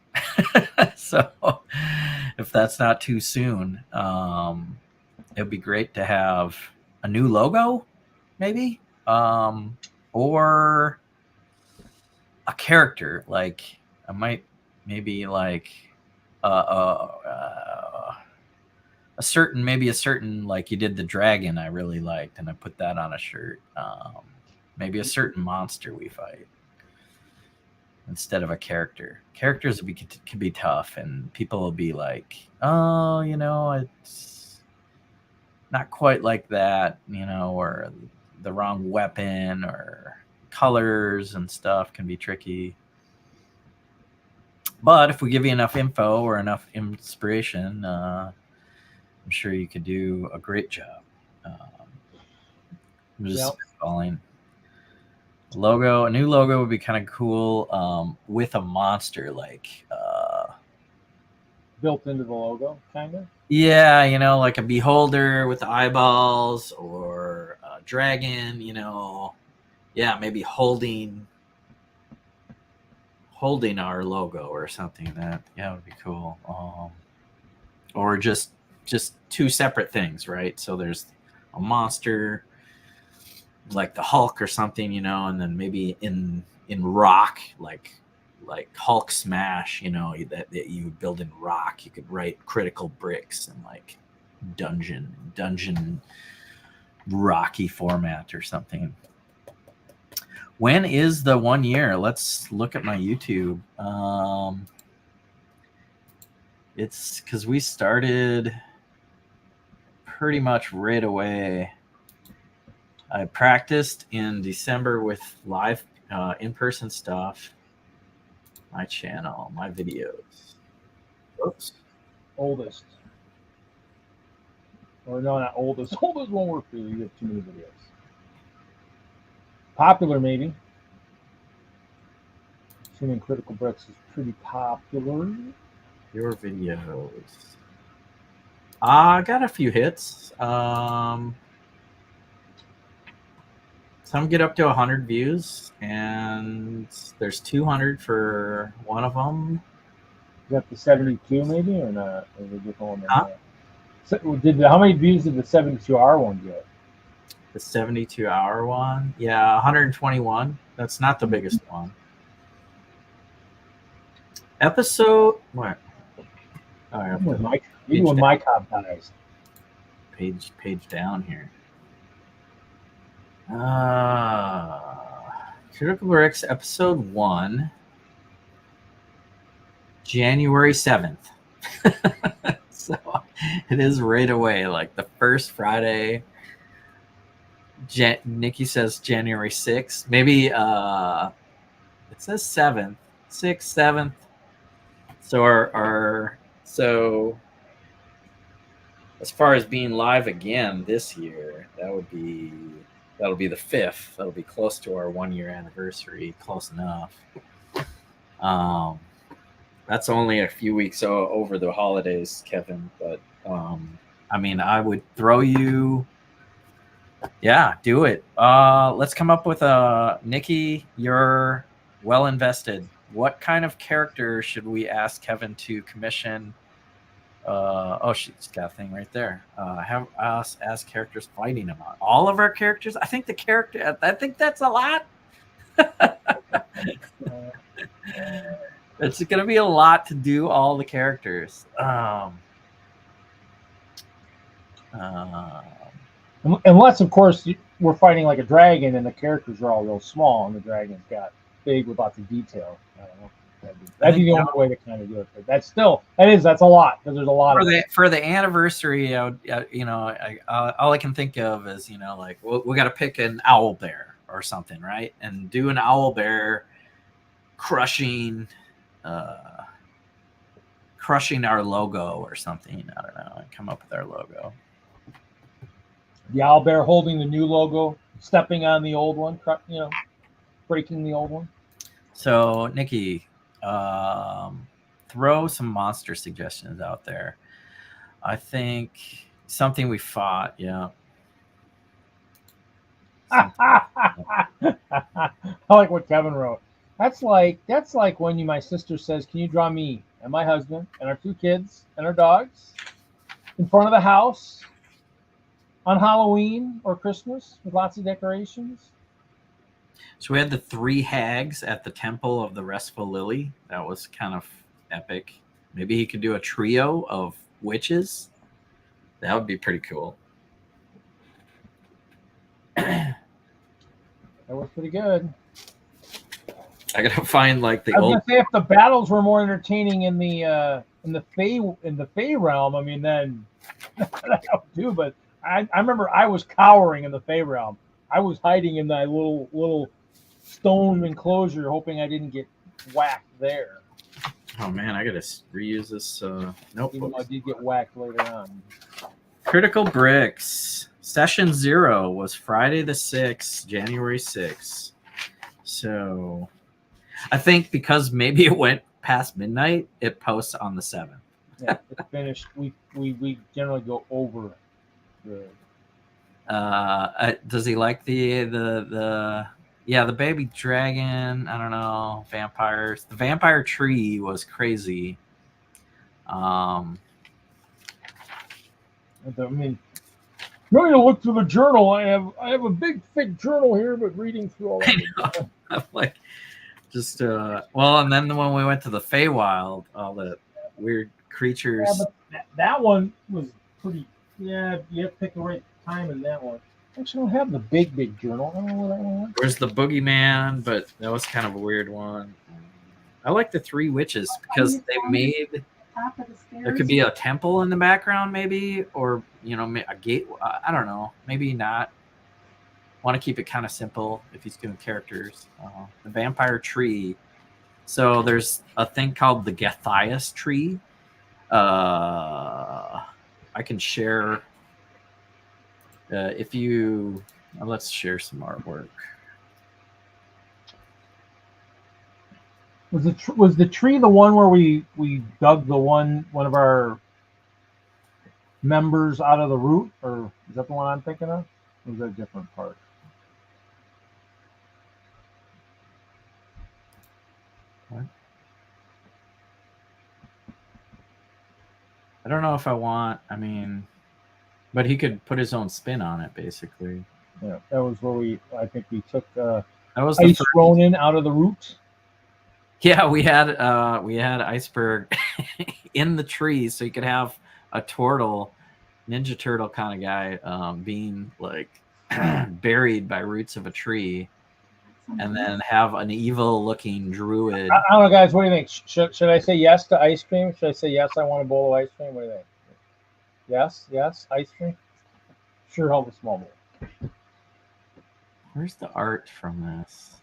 So if that's not too soon, it'd be great to have a new logo, maybe, or a character. Like I might maybe like a certain like you did the dragon I really liked, and I put that on a shirt. Maybe a certain monster we fight instead of a character. Characters can be tough, and people will be like, oh, it's not quite like that, or the wrong weapon or colors and stuff can be tricky. But if we give you enough info or enough inspiration, I'm sure you could do a great job. I'm just spitballing. A new logo would be kind of cool, with a monster like built into the logo, kind of. Yeah, like a beholder with eyeballs, or a dragon. Yeah, maybe holding our logo or something. That would be cool. Or just two separate things, right? So there's a monster like the Hulk or something, and then maybe in rock, like like Hulk smash, that you would build in rock. You could write critical bricks in like dungeon rocky format or something. When is the 1 year? Let's look at my YouTube. It's because we started pretty much right away. I practiced in December with live in-person stuff. My channel, my videos. Oops. Oldest. Or no, not oldest. Oldest won't work for you. You have too many videos. Popular, maybe. Assuming Critical Bricks is pretty popular. Your videos. I got a few hits. Some get up to 100 views, and there's 200 for one of them. Is that the 72 maybe, or not? Or is it different one? Huh? So how many views did the 72-hour one get? The 72-hour one? Yeah, 121. That's not the biggest one. Episode what? Oh, I have to Even when my cop dies. Page down here. Critical Bricks episode 1, January 7th. So it is right away, like the first Friday. Nikki says January 6th. Maybe it says 7th, 6th, 7th. So so as far as being live again this year, that'll be the 5th. That'll be close to our 1 year anniversary, close enough. That's only a few weeks over the holidays, Kevin. But I mean, I would throw you. Yeah, do it. Let's come up with Nikki, you're well invested. What kind of character should we ask Kevin to commission? She's got a thing right there. Have us as characters fighting him on all of our characters. I think that's a lot. It's going to be a lot to do all the characters. Unless, of course, we're fighting like a dragon and the characters are all real small and the dragon's got big with lots of detail. I don't know. That'd be the only way to kind of do it. But that's a lot because there's a lot for the anniversary. All I can think of is like we got to pick an owl bear or something, right? And do an owl bear crushing our logo or something. I don't know. Come up with our logo. The owl bear holding the new logo, stepping on the old one, breaking the old one. So, Nikki, throw some monster suggestions out there. I think something we fought, yeah. I like what Kevin wrote. That's like when my sister says, "Can you draw me and my husband and our 2 kids and our dogs in front of the house on Halloween or Christmas with lots of decorations?" So we had the 3 hags at the Temple of the Restful Lily. That was kind of epic. Maybe he could do a trio of witches. That would be pretty cool. That was pretty good. I gotta find like the I was old. gonna say if the battles were more entertaining in the Fey realm, I mean then that would do. But I remember I was cowering in the Fey realm. I was hiding in that little stone enclosure, hoping I didn't get whacked there. Oh man, I gotta reuse this notebook. Even though I did get whacked later on. Critical Bricks session 0 was Friday the 6th, January 6th. So I think because maybe it went past midnight, it posts on the 7th. Yeah, it's finished. We generally go over the. Does he like the baby dragon? I don't know. Vampires. The vampire tree was crazy. I mean, you're going to look through the journal. I have a big thick journal here, but reading through all that. I'm like, Just well, and then when we went to the Feywild, all the weird creatures. Yeah, but that one was pretty. Yeah, you have to pick the right time in that one. Actually, I don't have the big journal. I don't know where that one went. There's the Boogeyman, but that was kind of a weird one. I like the Three Witches because they made. Top of the stairs. There could be a temple in the background, maybe, or a gate. I don't know. Maybe not. Want to keep it kind of simple if he's doing characters. The vampire tree. So there's a thing called the Gathias tree. I can share. If you let's share some artwork. Was the tree the one where we dug the one of our members out of the root, or is that the one I'm thinking of? Or was that a different part? What? I don't know if I want. I mean, but he could put his own spin on it, basically. Yeah, that was where I think we took that was Ice Ronin out of the root. Yeah, we had Iceberg in the tree, so you could have a turtle, Ninja Turtle kind of guy, being like buried by roots of a tree, and then have an evil-looking druid. I don't know, guys. What do you think? Should I say yes to ice cream? Should I say yes? I want a bowl of ice cream. What do you think? Yes, ice cream. Sure, help a small bowl. Where's the art from this?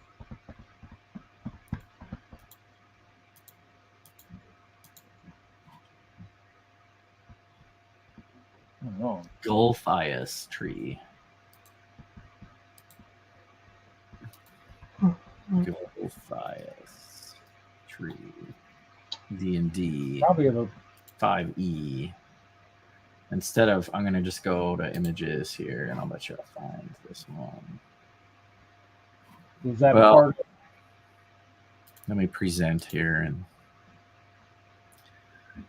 Oh. Golthias tree. Golthias tree. D&D. Probably a 5e. Instead of, I'm going to just go to images here, and I'll bet you I'll find this one. Is that well, part? Let me present here and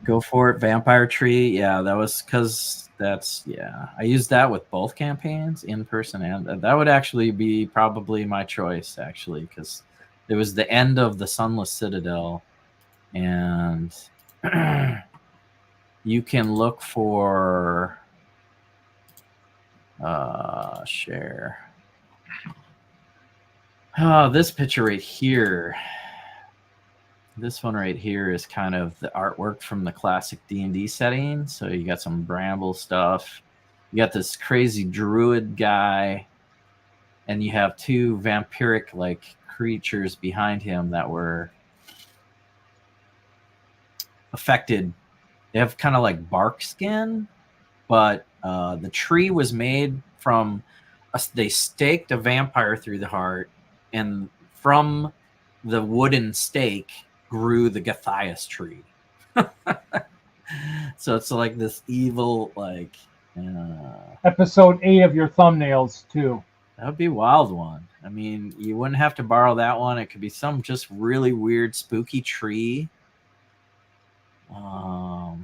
go for it. Vampire tree. Yeah, that was because I used that with both campaigns, in person, and that would actually be probably my choice, actually, because it was the end of the Sunless Citadel, and you can look for share. This picture right here. This one right here is kind of the artwork from the classic D&D setting. So you got some bramble stuff. You got this crazy druid guy. And you have two vampiric-like creatures behind him that were affected. They have kind of like bark skin. But the tree was made from... they staked a vampire through the heart. And from the wooden stake... grew the Gathias tree. So it's like this evil, like... Episode 8 of your thumbnails, too. That would be a wild one. I mean, you wouldn't have to borrow that one. It could be some just really weird, spooky tree. Oh,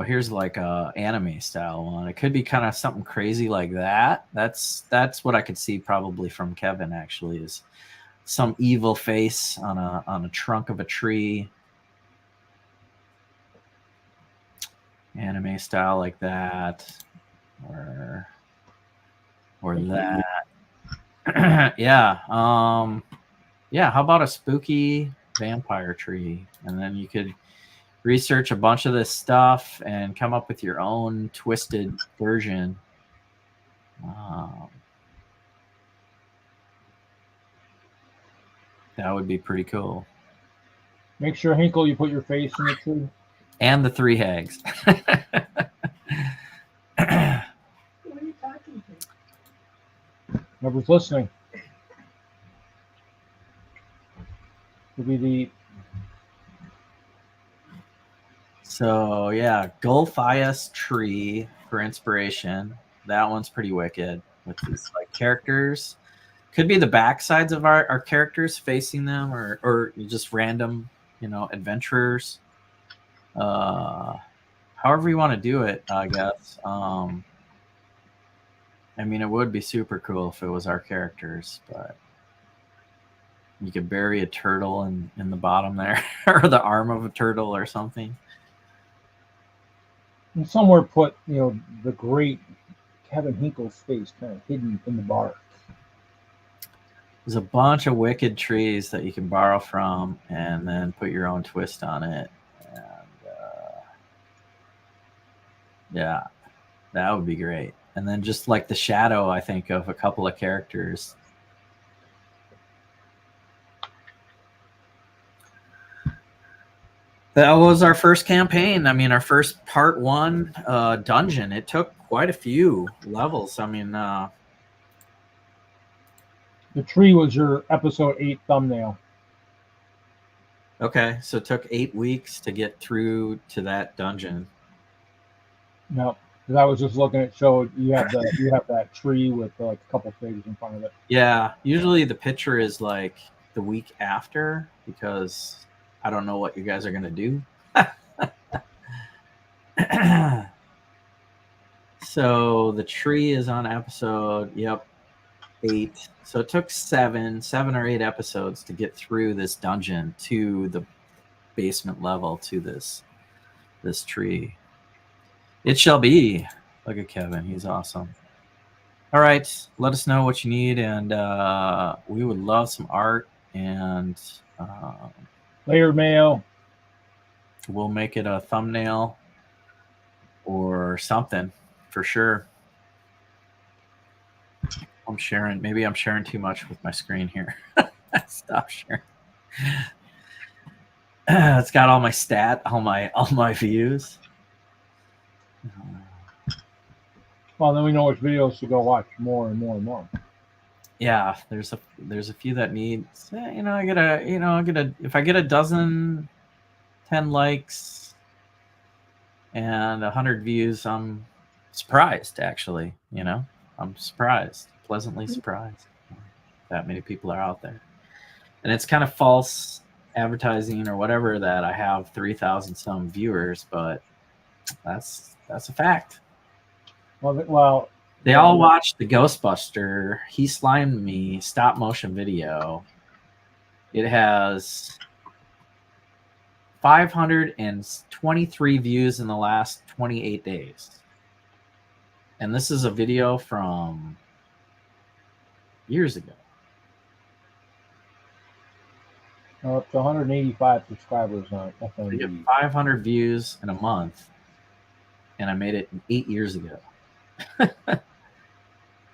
here's like a anime style one. It could be kind of something crazy like that. That's what I could see probably from Kevin, actually, is... some evil face on a trunk of a tree, anime style like that, or that. Yeah. Yeah. How about a spooky vampire tree? And then you could research a bunch of this stuff and come up with your own twisted version. That would be pretty cool. Make sure, Hinkle, you put your face in the tree. And the three hags. What are you talking to? Whoever's listening. Will be the... So, yeah, Golthias tree for inspiration. That one's pretty wicked with these like characters. Could be the back sides of our characters facing them, or just random, adventurers. However you want to do it, I guess. I mean, it would be super cool if it was our characters, but You could bury a turtle in the bottom there, or the arm of a turtle or something. And somewhere put, the great Kevin Hinkle's face kind of hidden in the bark. There's a bunch of wicked trees that you can borrow from and then put your own twist on it. And yeah, that would be great. And then just like the shadow, I think, of a couple of characters. That was our first campaign. I mean, our first part 1 dungeon. It took quite a few levels. I mean, The tree was your episode 8 thumbnail. okay, so it took 8 weeks to get through to that dungeon. No, because I was just looking at showed you have that tree with like a couple figs in front of it. Yeah, usually the picture is like the week after because I don't know what you guys are gonna do. So the tree is on episode 8. So it took 7 or 8 episodes to get through this dungeon to the basement level to this tree. It shall be. Look at Kevin, he's awesome. All right, let us know what you need, and we would love some art, and Layer mail. we'll make it a thumbnail or something for sure. Maybe I'm sharing too much with my screen here. Stop sharing. It's got all my all my views. Well, then we know which videos to go watch more and more and more. Yeah, there's a few that need. I get if I get a dozen, 10 likes, and 100 views, I'm surprised. Actually, I'm surprised, pleasantly surprised that many people are out there. And it's kind of false advertising or whatever that I have 3,000 some viewers, but that's a fact. Well, they all watched the Ghostbuster He Slimed Me stop motion video. It has 523 views in the last 28 days. And this is a video from years ago. Up to 185 subscribers on FNBs. We get 500 views in a month, and I made it 8 years ago.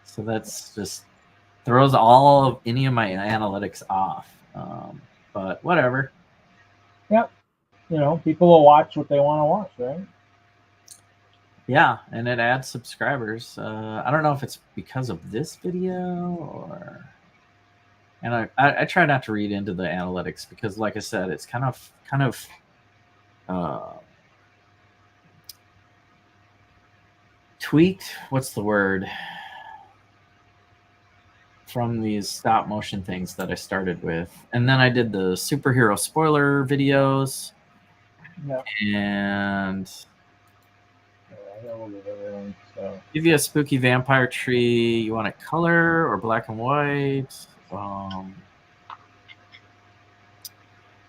So that's just throws any of my analytics off. But whatever. Yep. People will watch what they want to watch, right? Yeah, and it adds subscribers. I don't know if it's because of this video or... And I try not to read into the analytics because, like I said, it's kind of tweaked. What's the word? From these stop motion things that I started with. And then I did the superhero spoiler videos. Yeah. And give you a spooky vampire tree. You want it color or black and white?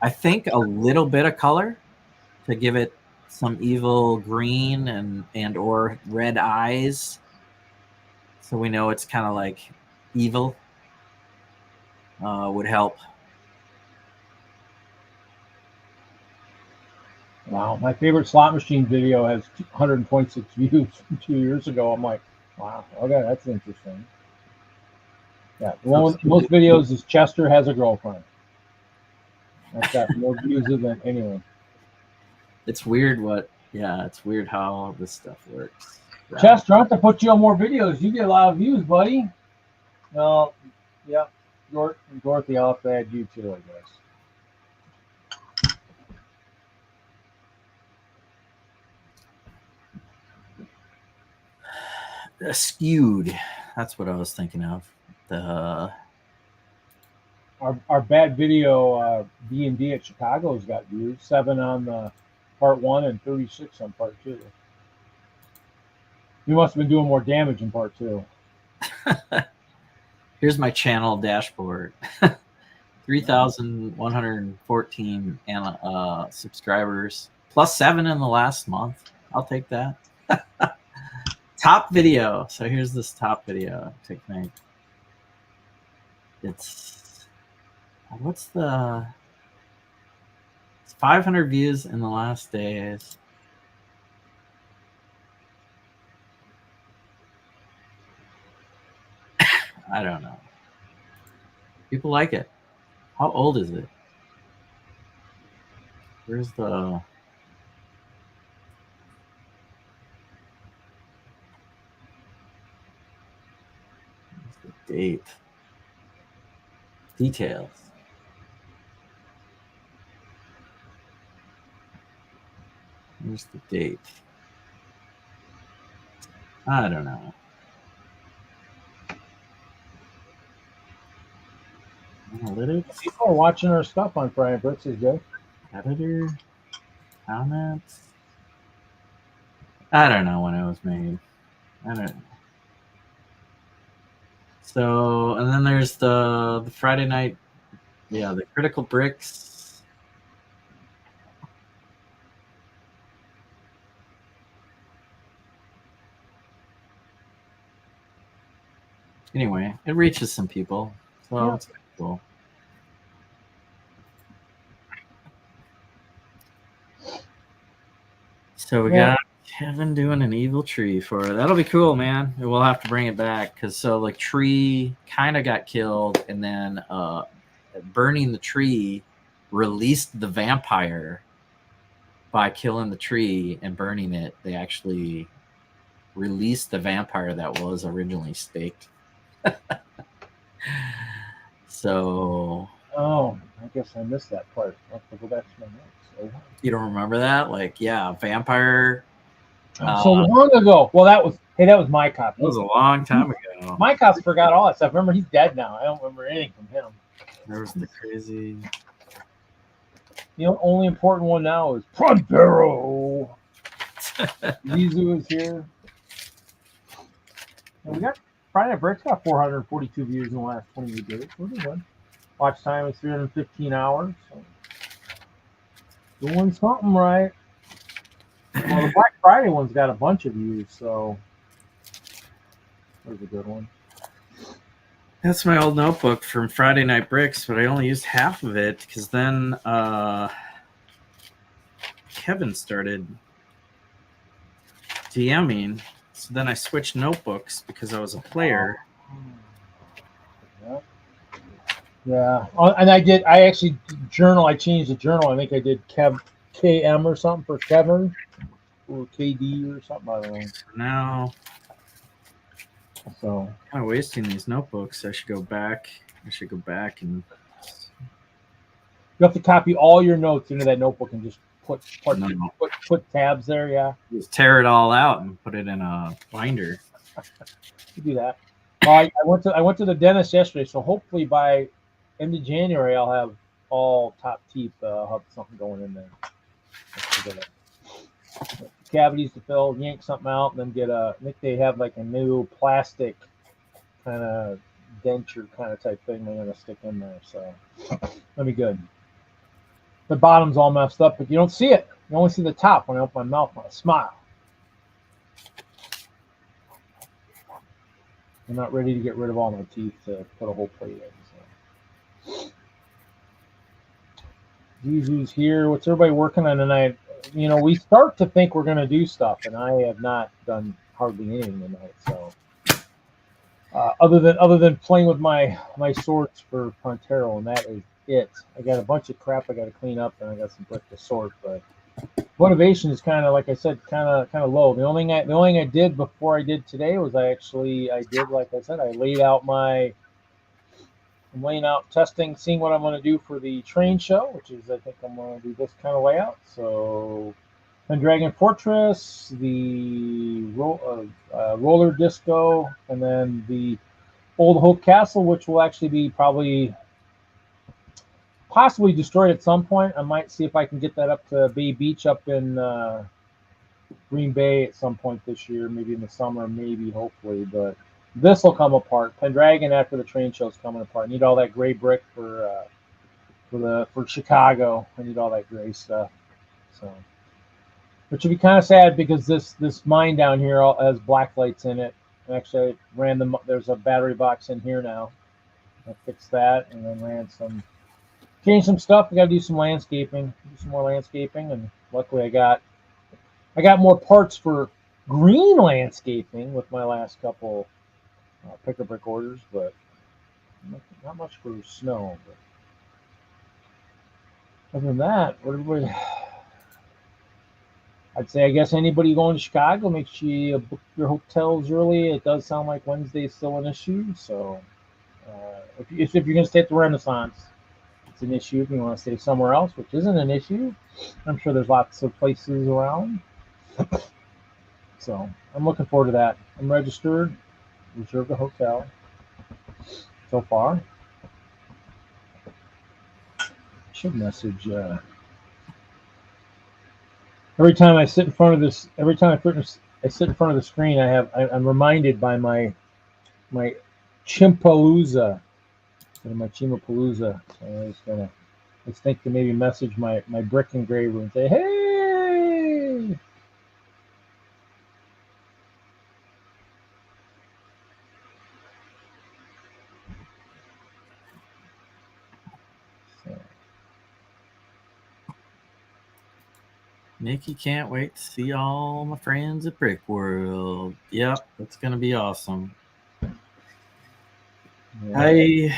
I think a little bit of color to give it some evil green and or red eyes, so we know it's kind of like evil. Would help. Wow, my favorite slot machine video has 126 views from 2 years ago. I'm like, wow, okay, that's interesting. Yeah, the one with most videos is Chester Has a Girlfriend. That's got more views than anyone. It's weird it's weird how this stuff works. Yeah. Chester, I have to put you on more videos. You get a lot of views, buddy. No, yeah, Dorothy, I'll have to add you too, I guess. Skewed. That's what I was thinking of. Our bad video D&D at Chicago's got views. 7 on part 1 and 36 on part 2. You must have been doing more damage in part 2. Here's my channel dashboard. 3,114 subscribers, plus 7 in the last month. I'll take that. Top video. So here's this top video technique. It's 500 views in the last days. I don't know. People like it. How old is it? Where's the date? Details. Here's the date. I don't know. Analytics. People are watching our stuff on Friday. Brooks is good. Editor. Comments. I don't know when it was made. I don't know. So, and then there's the Friday night, yeah, the critical bricks. Anyway, it reaches some people, so Yeah. it's cool. So we got Kevin doing an evil tree for it. That'll be cool, man. We'll have to bring it back because so like tree kind of got killed, and then burning the tree released the vampire by killing the tree and burning it. They actually released the vampire that was originally staked. So. Oh, I guess I missed that part. I'll have to go back to my notes. You don't remember that? Like, yeah, vampire. So long ago. Well, that was my copy. That was a long time ago. My copy forgot all that stuff. Remember, he's dead now. I don't remember anything from him. There was the crazy. The only important one now is Prontero. Zizu is here. And we got Friday Night Bricks got 442 views in the last 28 days. Pretty good. Watch time is 315 hours. So doing something right. Well, the Black Friday one's got a bunch of views, so there's a good one. That's my old notebook from Friday Night Bricks, but I only used half of it because then Kevin started DMing. So then I switched notebooks because I was a player. Yeah. And I actually journal. I changed the journal. I think I did KM or something for Kevin or KD or something. I don't know. Now, so kind of wasting these notebooks. I should go back and. You have to copy all your notes into that notebook and just put tabs there. Yeah. Just tear it all out and put it in a binder. You do that. I went to the dentist yesterday, so hopefully by end of January I'll have all top teeth. I'll have something going in there. Cavities to fill, yank something out, and then get I think they have like a new plastic kind of denture kind of type thing they're gonna stick in there. So that'll be good. The bottom's all messed up, but you don't see it. You only see the top when I open my mouth when I smile. I'm not ready to get rid of all my teeth to put a whole plate in. So. Zuzu's here. What's everybody working on tonight? We start to think we're going to do stuff, and I have not done hardly anything tonight. So, other than playing with my sorts for Prontero, and that is it. I got a bunch of crap I got to clean up, and I got some brick to sort. But motivation is kind of, like I said, kind of low. The only thing I did before I did today was I laid out I'm laying out testing, seeing what I'm going to do for the train show, which is I think I'm going to do this kind of layout. So, Pendragon Fortress, the roller disco, and then the Old Hope Castle, which will actually be possibly destroyed at some point. I might see if I can get that up to Bay Beach up in Green Bay at some point this year, maybe in the summer, maybe, hopefully. But this will come apart. Pendragon after the train show is coming apart. Need all that gray brick for for Chicago. I need all that gray stuff. So, which would be kind of sad because this mine down here has black lights in it. Actually, I ran them. There's a battery box in here now. I fixed that and then changed some stuff. We got to do some landscaping, and luckily I got more parts for green landscaping with my last couple pick-a-brick orders, but not much for snow. But other than that, I'd say, I guess anybody going to Chicago, make sure you book your hotels early. It does sound like Wednesday is still an issue. So if you're going to stay at the Renaissance, it's an issue. If you want to stay somewhere else, which isn't an issue, I'm sure there's lots of places around. So I'm looking forward to that. I'm registered, reserved a hotel so far. Should message. Every time I sit in front of this, I sit in front of the screen, I'm reminded by my Chimpalooza, my Chimapalooza. So I was think to maybe message my brick engraver and say, hey. So. Nikki can't wait to see all my friends at Brick World. Yep, it's gonna be awesome. Yeah.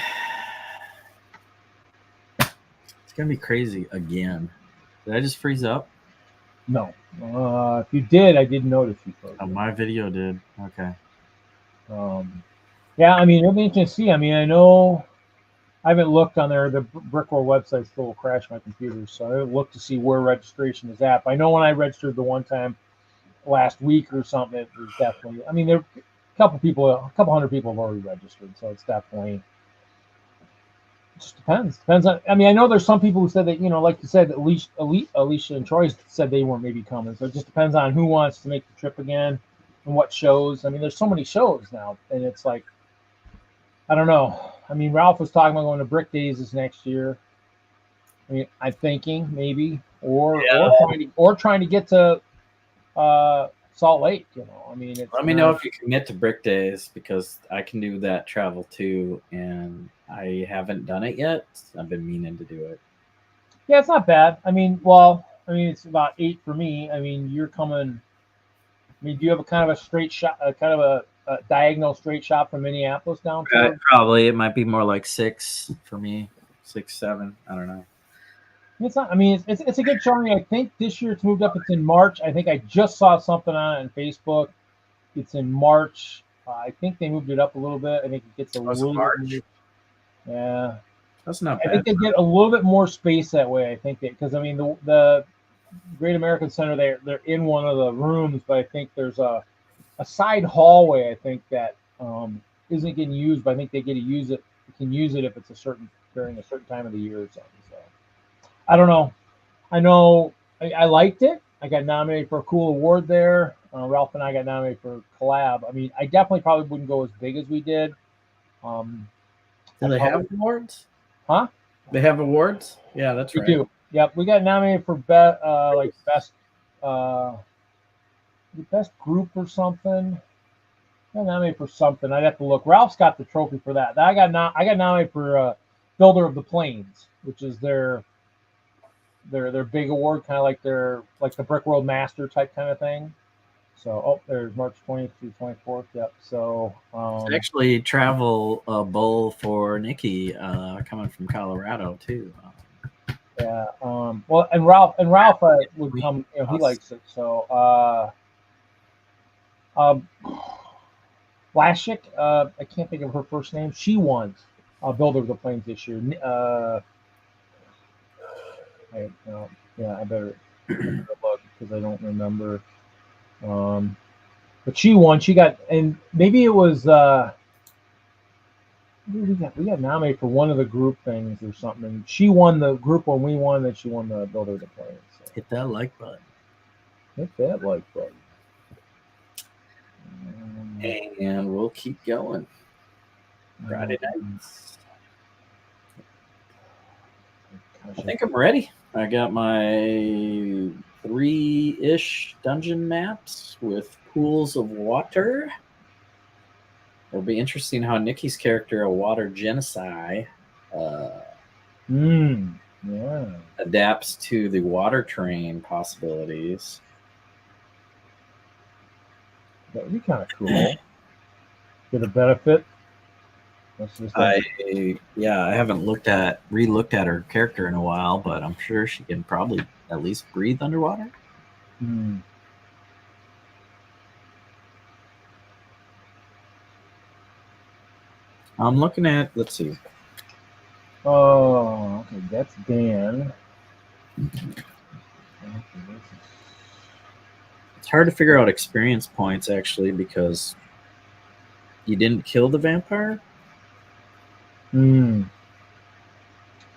It's gonna be crazy again. Did I just freeze up? No. If you did, I didn't notice you. Oh, my video did. Okay. Yeah, I mean, it'll be interesting to see. I mean, I know I haven't looked on there. The Brickworld website still will crash my computer, so I haven't looked to see where registration is at. But I know when I registered the one time last week or something, it was definitely. I mean, there a couple hundred people have already registered, so it's definitely. It just depends. Depends on. I mean, I know there's some people who said that, like you said, Alicia and Troy said they weren't maybe coming. So it just depends on who wants to make the trip again and what shows. I mean, there's so many shows now, and it's like, I don't know. I mean, Ralph was talking about going to Brick Days this next year. I mean, I'm thinking maybe, or trying to get to Salt Lake. I mean, let me know if you commit to Brick Days, because I can do that travel too, and I haven't done it yet. I've been meaning to do it. Yeah, it's not bad. I mean, it's about 8 for me. I mean, you're coming. I mean, do you have a kind of a straight shot, kind of a diagonal straight shot from Minneapolis down to? Probably. It might be more like 6 for me, 6, 7. I don't know. It's not. I mean, it's a good showing. I think this year it's moved up. It's in March. I think I just saw something on it on Facebook. It's in March. I think they moved it up a little bit. I think it gets a little bit. Yeah, that's not bad. I think they get a little bit more space that way. I think because I mean the Great American Center, they're in one of the rooms, but I think there's a side hallway, I think, that isn't getting used, but I think they get to use it. You can use it if it's during a certain time of the year or something. So I don't know. I know I liked it. I got nominated for a cool award there. Ralph and I got nominated for collab. I mean, I definitely probably wouldn't go as big as we did. Do they have awards? Huh? They have awards? Yeah, that's right. We do. Yep, we got nominated for best group or something. I got nominated for something. I'd have to look. Ralph's got the trophy for that. I got nominated for Builder of the Plains, which is their big award, kind of like the Brick World Master type kind of thing. So, there's March 20th through 24th. Yep. So, it's actually travel bowl for Nikki coming from Colorado too. Yeah. Well, and Ralph would come. He likes it. So, Lashik, I can't think of her first name. She won Builder of the Plains this year. I better look because I don't remember. But she won. She got, and maybe it was we got nominated for one of the group things or something. And she won the group when we won. Then she won the Builder of the Plains. So. Hit that like button. Hit that like button. And we'll keep going. Friday nights. I think I'm ready. I got my 3-ish dungeon maps with pools of water. It'll be interesting how Nikki's character, a water genocide, Yeah. adapts to the water train possibilities. That would be kind of cool. Get a benefit. I haven't re-looked at her character in a while, but I'm sure she can probably at least breathe underwater. Hmm. I'm looking at, let's see. Oh, okay, that's Dan. It's hard to figure out experience points actually because you didn't kill the vampire.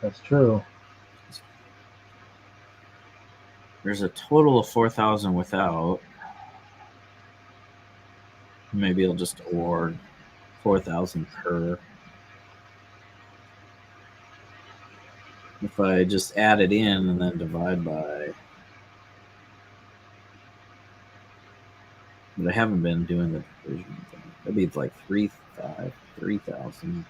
That's true. There's a total of 4,000 without. Maybe I'll just award 4,000 per. If I just add it in and then divide by. But I haven't been doing the division thing. That'd be like 3,000.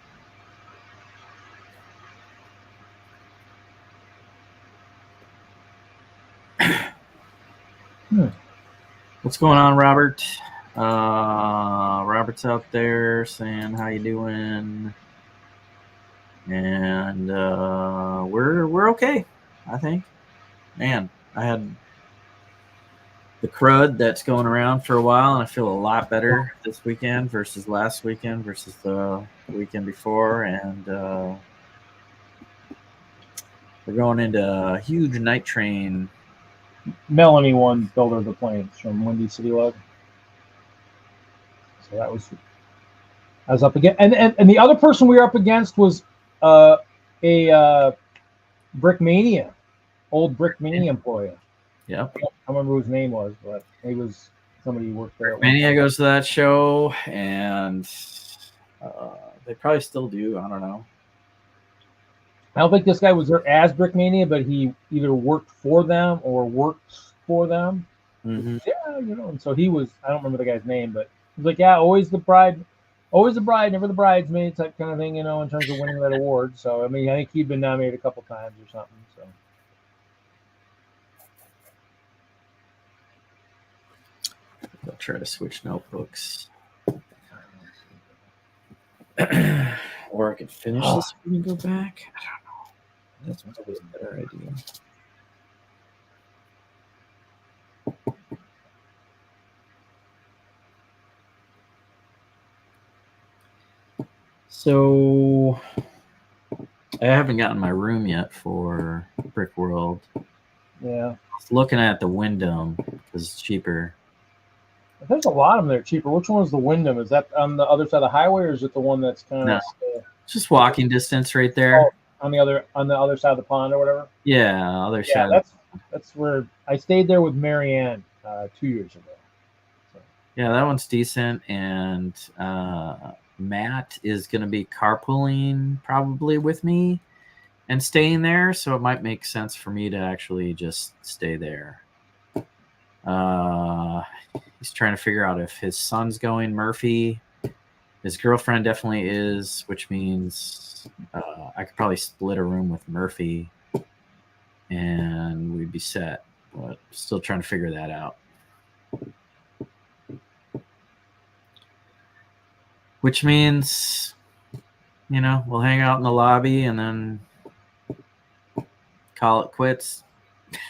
What's going on, Robert? Robert's out there saying, "How you doing?" And we're okay, I think. Man, I had the crud that's going around for a while, and I feel a lot better this weekend versus last weekend versus the weekend before, and we're going into a huge night train. Melanie won Builder of the Plains from Windy City Lug. So I was up against, and the other person we were up against was a Brickmania, old Brickmania employee. Yep. I don't remember who his name was, but he was somebody who worked there. Mania goes to that show, and they probably still do. I don't know. I don't think this guy was there as Brickmania, but he either worked for them or works for them. Mm-hmm. Yeah, and so he was, I don't remember the guy's name, but he's like, yeah, always the bride, never the bridesmaid type kind of thing, in terms of winning that award. So, I mean, I think he'd been nominated a couple times or something. So, I'll try to switch notebooks. Or I could finish this and go back. I don't know. That's probably a better idea. So I haven't gotten my room yet for Brick World. yeah. I was looking at the Wyndham because it's cheaper. There's a lot of them that are cheaper. Which one is the Wyndham? Is that on the other side of the highway, or is it the one that's kind of just walking distance right there? On the other side of the pond or whatever? Yeah, other side. That's where I stayed there with Marianne 2 years ago. So. Yeah, that one's decent, and Matt is going to be carpooling probably with me and staying there, so it might make sense for me to actually just stay there. He's trying to figure out if his son's going. Murphy, his girlfriend definitely is, which means I could probably split a room with Murphy and we'd be set, but still trying to figure that out. Which means, we'll hang out in the lobby and then call it quits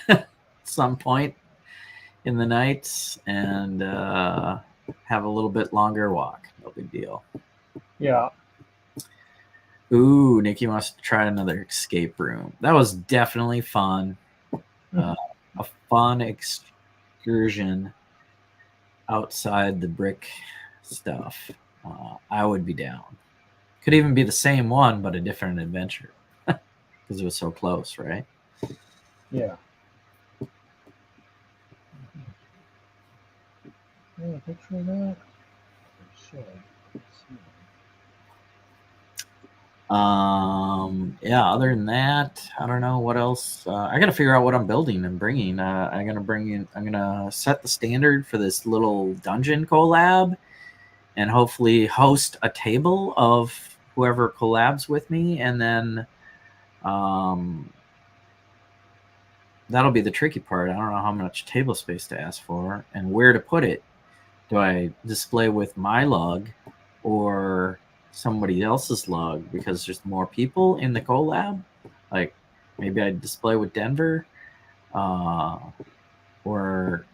at some point in the nights and have a little bit longer walk. No big deal. Yeah. Ooh, Nikki wants to try another escape room. That was definitely fun. A fun excursion outside the brick stuff. I would be down. Could even be the same one, but a different adventure because it was so close, right? Yeah. Yeah, picture of that. Yeah, other than that, I don't know what else. I got to figure out what I'm building and bringing. I'm gonna set the standard for this little dungeon collab, and hopefully host a table of whoever collabs with me, and then that'll be the tricky part. I don't know how much table space to ask for and where to put it. Do I display with my lug or somebody else's lug because there's more people in the collab? Like maybe I display with Denver, or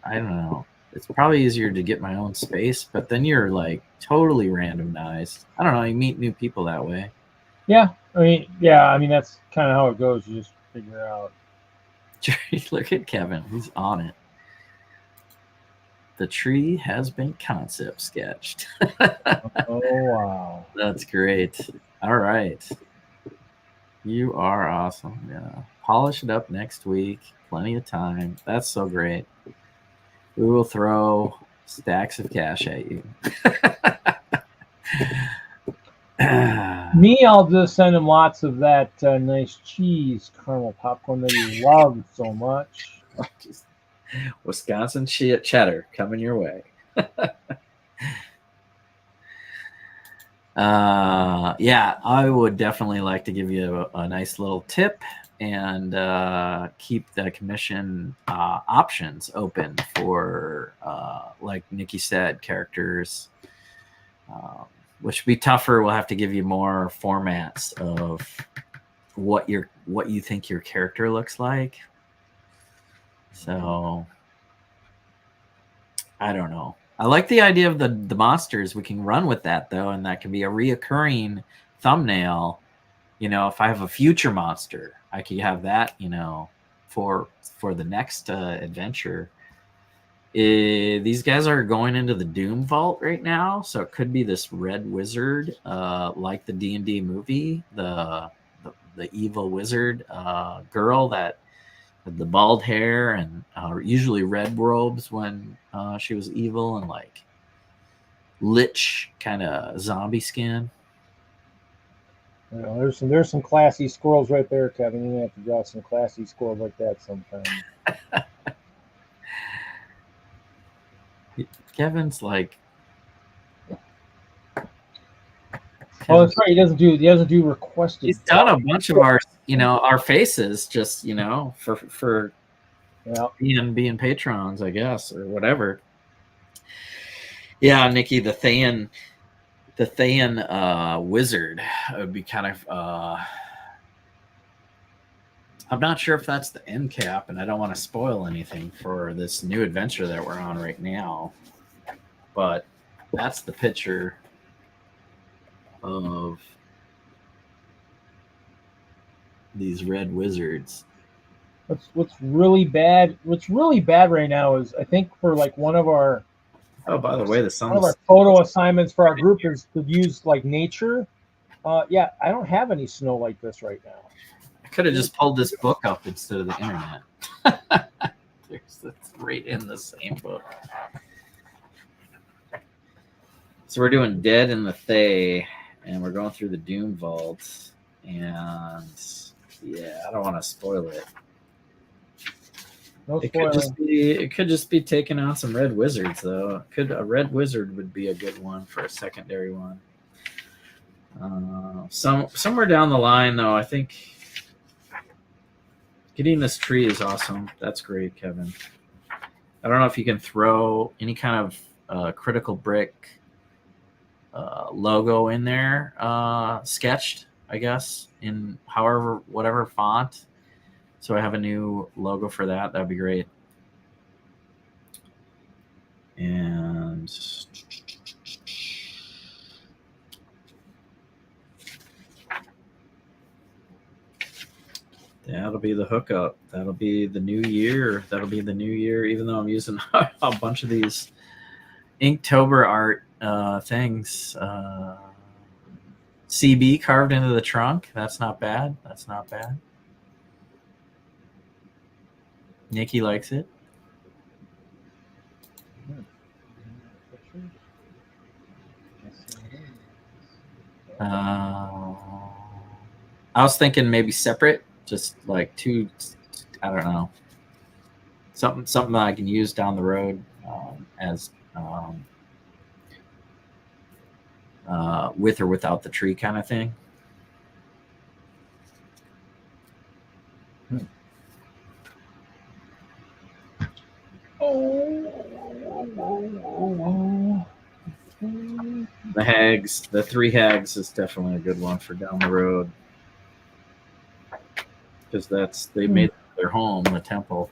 I don't know. It's probably easier to get my own space, but then you're like totally randomized. I don't know. You meet new people that way. Yeah, I mean that's kind of how it goes. You just figure out. Look at Kevin. He's on it. The tree has been concept sketched. Oh, wow. That's great. All right. You are awesome. Yeah. Polish it up next week. Plenty of time. That's so great. We will throw stacks of cash at you. Me, I'll just send him lots of that nice cheese caramel popcorn that you love so much. Wisconsin cheddar coming your way. Yeah, I would definitely like to give you a nice little tip and keep the commission options open for, like Nikki said, characters, which would be tougher. We'll have to give you more formats of what you think your character looks like. So I don't know. I like the idea of the monsters. We can run with that though, and that can be a reoccurring thumbnail. You know, if I have a future monster, I could have that. You know, for the next adventure. These guys are going into the Doom Vault right now, so it could be this red wizard, like the D&D movie, the evil wizard girl that had the bald hair and usually red robes when she was evil, and like lich kind of zombie skin. You know, there's some classy squirrels right there, Kevin. You have to draw some classy squirrels like that sometime. Kevin's like, Oh, that's right. He doesn't do requested. He's done a bunch of our faces just for Yeah. being patrons, I guess, or whatever. Yeah, Nikki, the Thayan wizard would be kind of. I'm not sure if that's the end cap, and I don't want to spoil anything for this new adventure that we're on right now. But that's the picture of these red wizards. What's really bad right now is I think for like one of our by the way, the one of our photo assignments for our group is to use like nature. Yeah, I don't have any snow like this right now. I could have just pulled this book up instead of the internet. It's right in the same book. So we're doing Dead in the Thay, and we're going through the Doom Vault, and yeah, I don't want to spoil it. No It spoiling. could just be taking on some red wizards, though. A red wizard would be a good one for a secondary one. Somewhere down the line, though, I think getting this tree is awesome. That's great, Kevin. I don't know if you can throw any kind of critical brick logo in there, sketched, I guess, in whatever font. So I have a new logo for that. That'd be great. And that'll be the hookup. That'll be the new year. Even though I'm using a bunch of these Inktober art things. CB carved into the trunk. That's not bad. Nikki likes it. I was thinking maybe separate, just like two. I don't know. Something I can use down the road as with or without the tree kind of thing. The hags, the 3 hags is definitely a good one for down the road. Because they made their home, the temple.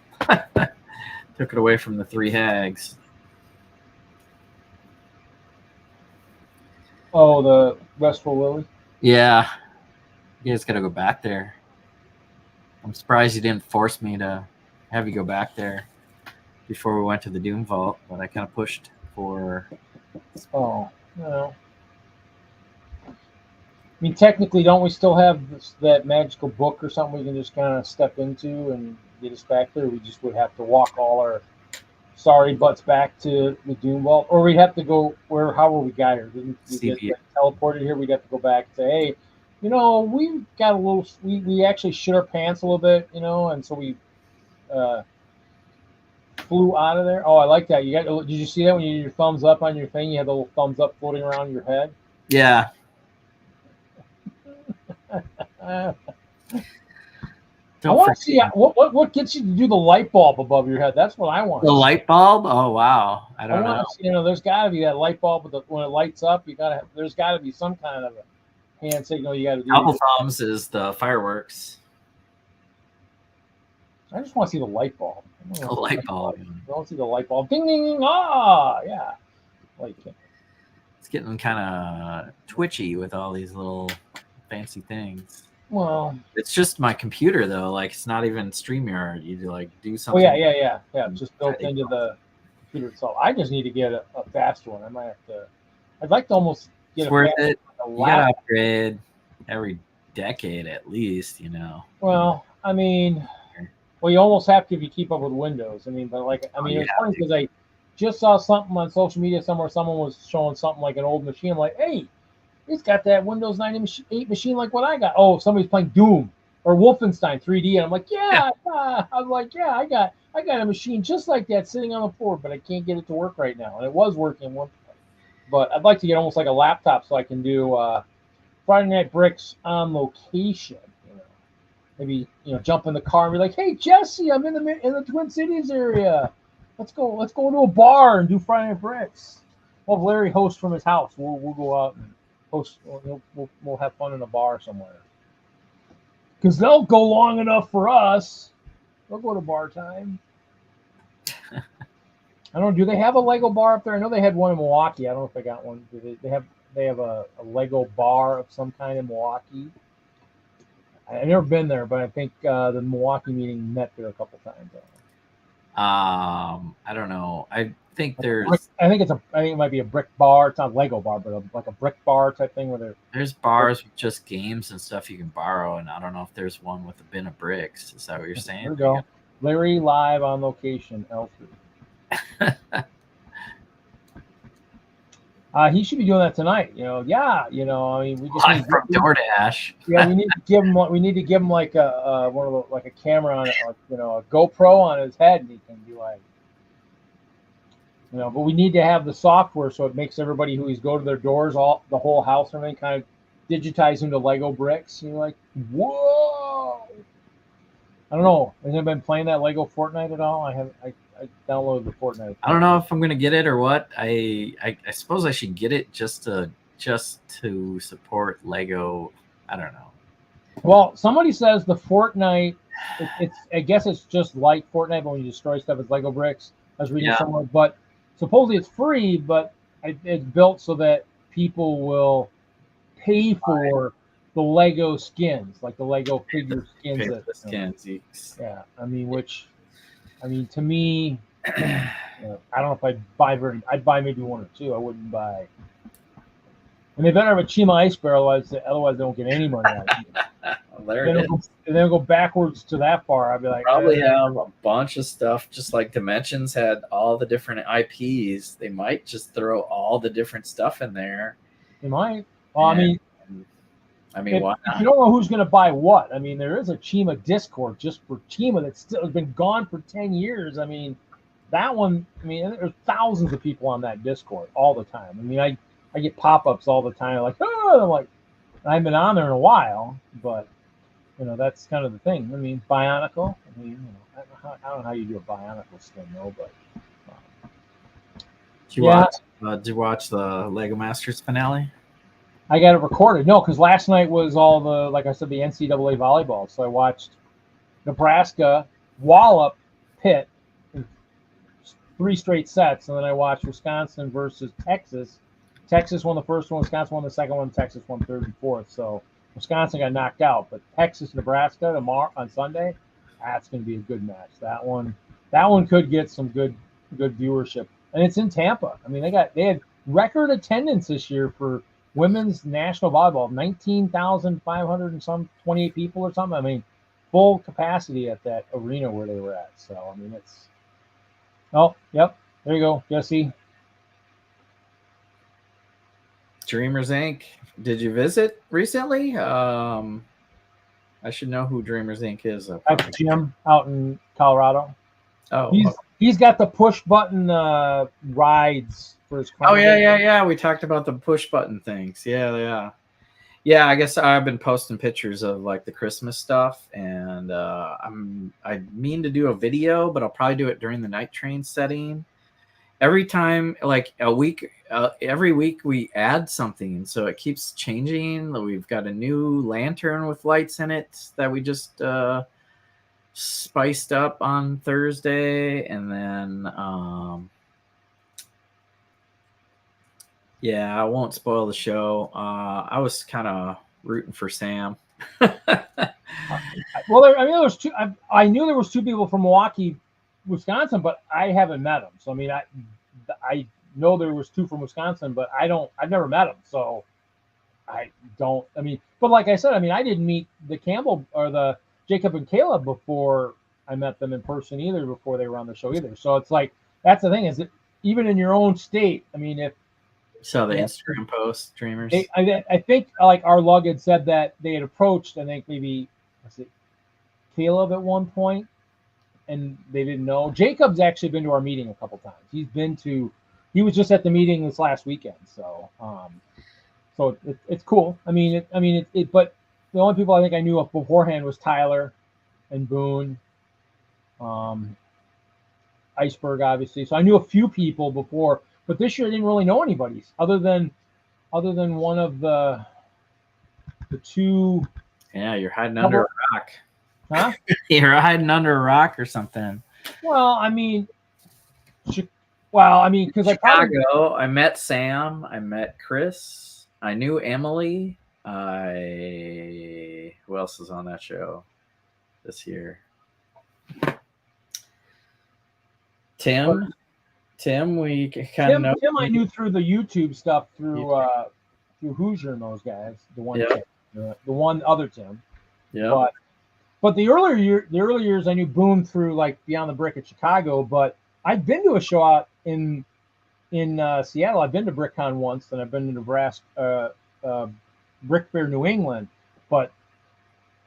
Took it away from the 3 hags. Oh, the Restful Lily? Yeah. You guys got to go back there. I'm surprised you didn't force me to have you go back there before we went to the Doom Vault, but I kind of pushed for... Oh, no. I mean, technically, don't we still have that magical book or something we can just kind of step into and get us back there? We just would have to walk all our sorry butts back to the Doom Vault, or we'd have to go how were we got here? Didn't we get teleported here? We'd have to go back and say, hey, you know, we got a little. We actually shit our pants a little bit, you know, and so we flew out of there. Oh, I like that. Did you see that when you did your thumbs up on your thing? You had the little thumbs up floating around your head. Yeah. I want to see what gets you to do the light bulb above your head. That's what I want. The light bulb? Oh wow! I don't know. You know, there's got to be that light bulb when it lights up. There's got to be some kind of a hand signal you got to do. Double thumbs is the fireworks. I just want to see the light bulb. The light bulb. I want to see the light bulb. Ding ding ding! Ah, yeah. Like it's getting kind of twitchy with all these little fancy things. Well, it's just my computer though. Like it's not even StreamYard. You like do something. Oh yeah. Just built into the computer itself. I just need to get a faster one. I might have to. I'd like to almost get worth it. You gotta upgrade every decade at least. You know. Well, I mean, you almost have to if you keep up with Windows. I mean, but it's funny because I just saw something on social media somewhere. Someone was showing something like an old machine. I'm like, hey. It's got that Windows 98 machine like what I got. Oh, somebody's playing Doom or Wolfenstein 3D, and I'm like, I got a machine just like that sitting on the floor, but I can't get it to work right now. And it was working one point, but I'd like to get almost like a laptop so I can do Friday Night Bricks on location. You know, maybe jump in the car and be like, hey Jesse, I'm in the Twin Cities area. Let's go to a bar and do Friday Night Bricks. Well, Larry hosts from his house. We'll go out and host. We'll have fun in a bar somewhere. Because they'll go long enough for us. They'll go to bar time. I don't know. Do they have a Lego bar up there? I know they had one in Milwaukee. I don't know if they got one. Do they have a Lego bar of some kind in Milwaukee? I've never been there, but I think the Milwaukee meeting met there a couple times. I don't know. I think there's. I think it might be a brick bar. It's not a Lego bar, but like a brick bar type thing where there's bars with just games and stuff you can borrow, and I don't know if there's one with a bin of bricks. Is that what you're saying? There we go. Larry live on location, L3. He should be doing that tonight. I mean, we just live from DoorDash. Yeah, we need to give him. We need to give him like a one of the, like a camera on it, like, a GoPro on his head, and he can be like, But we need to have the software so it makes everybody who go to their doors, the whole house, and everything kind of digitize into Lego bricks. And you're like, whoa! I don't know. Has anyone been playing that Lego Fortnite at all? I downloaded the Fortnite. I don't know if I'm gonna get it or what. I suppose I should get it just to support Lego. I don't know. Well, somebody says the Fortnite. I guess it's just like Fortnite, but when you destroy stuff, it's Lego bricks. I was reading somewhere, but supposedly it's free, but it's built so that people will pay for the Lego skins, like the Lego figure skins. Yeah, I mean, to me, I don't know if I'd buy maybe one or two. I wouldn't buy. And they better have a Chima ice barrel, otherwise they don't get any money out of it. And then go backwards to that far. I'd be like, probably have a bunch of stuff, just like Dimensions had all the different IPs. They might just throw all the different stuff in there. They might. Well, I mean, I mean, why if not? you don't know who's going to buy what, I mean, there is a CHEMA Discord just for CHEMA that's still has been gone for 10 years. I mean, that one, I mean, there's thousands of people on that Discord all the time. I mean, I get pop-ups all the time like, oh, I'm like, I haven't been on there in a while, but you know, that's kind of the thing. I mean, Bionicle. I mean, you know, I don't know how you do a Bionicle skin though, but Did you watch the Lego Masters finale? I got it recorded. No, because last night was all the, like I said, the NCAA volleyball. So I watched Nebraska wallop Pitt in 3 straight sets, and then I watched Wisconsin versus Texas. Texas won the first one, Wisconsin won the second one, Texas won third and fourth. So Wisconsin got knocked out, but Texas, Nebraska tomorrow on Sunday, that's going to be a good match. That one could get some good viewership, and it's in Tampa. I mean, they had record attendance this year for women's national volleyball, 19,500 and some 28 people or something. I mean, full capacity at that arena where they were at. So I mean, it's yep, there you go, Jesse. Dreamers Inc. Did you visit recently? I should know who Dreamers Inc. is. That's Jim out in Colorado. Oh, he's got the push button rides for his. Oh yeah. We talked about the push button things. Yeah. I guess I've been posting pictures of like the Christmas stuff, and I mean to do a video, but I'll probably do it during the night train setting. Every time, like a week, every week we add something, so it keeps changing. We've got a new lantern with lights in it that we just spiced up on Thursday, and then I won't spoil the show. I was kind of rooting for Sam. Well, I mean, there was two. I knew there was 2 people from Milwaukee, Wisconsin, but I haven't met them. So I mean, I know there was 2 from Wisconsin, but I've never met them. So I don't. I mean, but like I said, I mean, I didn't meet the Campbell or the Jacob and Caleb before I met them in person either. Before they were on the show either. So it's like that's the thing is that even in your own state, I mean, if saw the Instagram post, Dreamers. I think like our lug had said that they had approached. I think maybe was it Caleb at one point. And they didn't know. Jacob's actually been to our meeting a couple times. He was just at the meeting this last weekend. So, it's cool. I mean, but the only people I think I knew of beforehand was Tyler and Boone, Iceberg, obviously. So I knew a few people before, but this year I didn't really know anybody other than one of the 2. Yeah, you're hiding under a rock. Huh? You're hiding under a rock or something. Well, I mean, because I met Sam. I met Chris. I knew Emily. Who else is on that show this year? Tim. We kind of know. Tim, I knew through the YouTube stuff through Hoosier and those guys. The one other Tim. Yeah. But the earlier years, I knew Boone through like Beyond the Brick at Chicago. But I've been to a show out in Seattle. I've been to BrickCon once, and I've been to Nebraska, Brick Fair, New England. But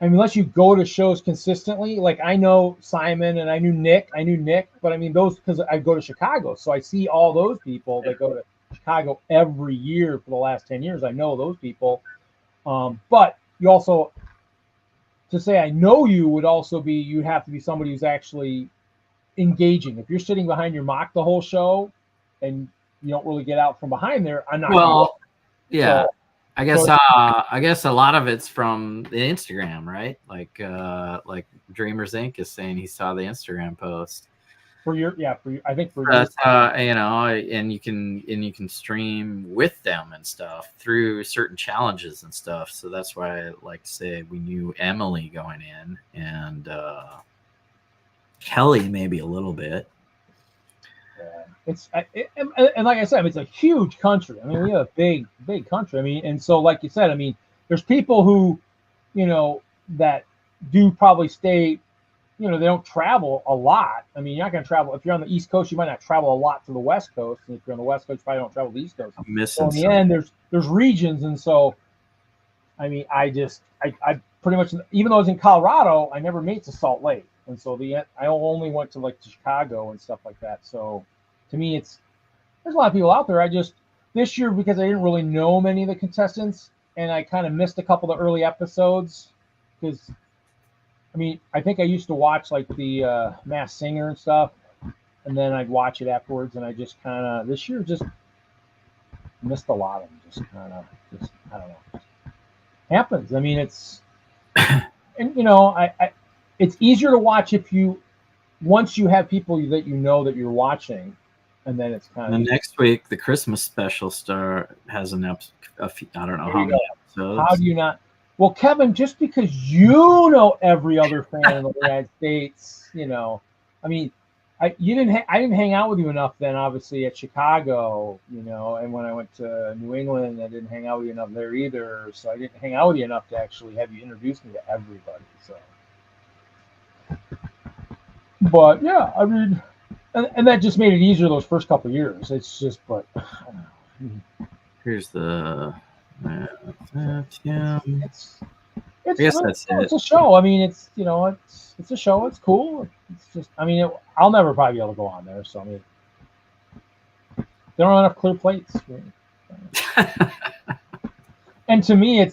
I mean, unless you go to shows consistently, like I know Simon and I knew Nick, but I mean those because I go to Chicago, so I see all those people that go to Chicago every year for the last 10 years. I know those people, but you also. To say I know you would also be you'd have to be somebody who's actually engaging. If you're sitting behind your mock the whole show and you don't really get out from behind there, I'm not. Well, yeah, so, I guess a lot of it's from the Instagram, right? Like Dreamers Inc. is saying he saw the Instagram post. I think for that's and you can stream with them and stuff through certain challenges and stuff. So that's why I like to say we knew Emily going in and Kelly maybe a little bit. And like I said, it's a huge country. I mean, we have a big country. I mean, and so like you said, I mean, there's people who, that do probably stay. They don't travel a lot. I mean, you're not going to travel. If you're on the East Coast, you might not travel a lot to the West Coast. And if you're on the West Coast, you probably don't travel to the East Coast. So in the end, there's regions. And so I mean, I pretty much, even though I was in Colorado, I never made it to Salt Lake, and so I only went to like Chicago and stuff like that. So to me, there's a lot of people out there. This year, because I didn't really know many of the contestants, and I kind of missed a couple of the early episodes, because I mean, I think I used to watch like the Masked Singer and stuff, and then I'd watch it afterwards, and I just kind of this year just missed a lot of them. Just I don't know. Happens. I mean, and you know, it's easier to watch once you have people that you know that you're watching, and then it's kind of. And next week, the Christmas special has an episode. I don't know how many episodes. How do you not? Well, Kevin, just because you know every other fan in the United States, you know, I mean, I didn't hang out with you enough then, obviously, at Chicago, you know, and when I went to New England, I didn't hang out with you enough there either. So I didn't hang out with you enough to actually have you introduce me to everybody. So, but yeah, I mean, and that just made it easier those first couple of years. It's just, but here's the. I guess that's it. It's a show. I mean, it's a show. It's cool. It's just, I mean, I'll never probably be able to go on there. So I mean, they don't have enough clear plates. And to me, I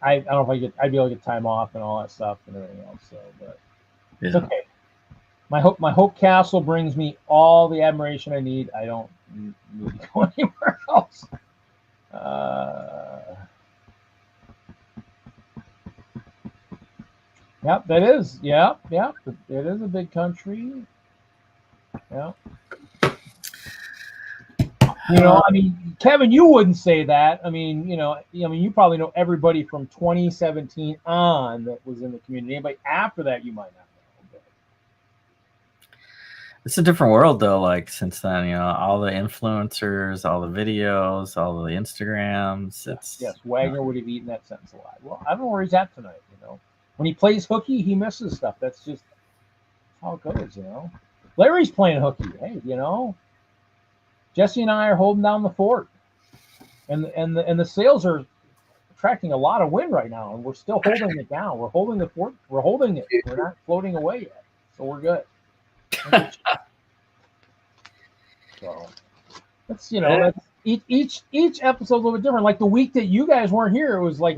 don't know if I'd be able to get time off and all that stuff and everything else. So, but it's okay. My Hope Castle brings me all the admiration I need. I don't need to go anywhere else. Yep, that is. Yep. It is a big country. Yeah. You know, I mean, Kevin, you wouldn't say that. I mean, you probably know everybody from 2017 on that was in the community. Anybody after that, you might not know. It's a different world, though. Like, since then, all the influencers, all the videos, all the Instagrams. Yes, Wagner would have eaten that sentence alive. Well, I don't know where he's at tonight. When he plays hooky, he misses stuff. That's just how it goes. Larry's playing hooky. Hey, Jesse and I are holding down the fort, and the sales are attracting a lot of wind right now, and we're still holding it down. We're holding the fort. We're holding it. We're not floating away yet, so we're good. So that's that's each episode's a little bit different. Like the week that you guys weren't here, it was like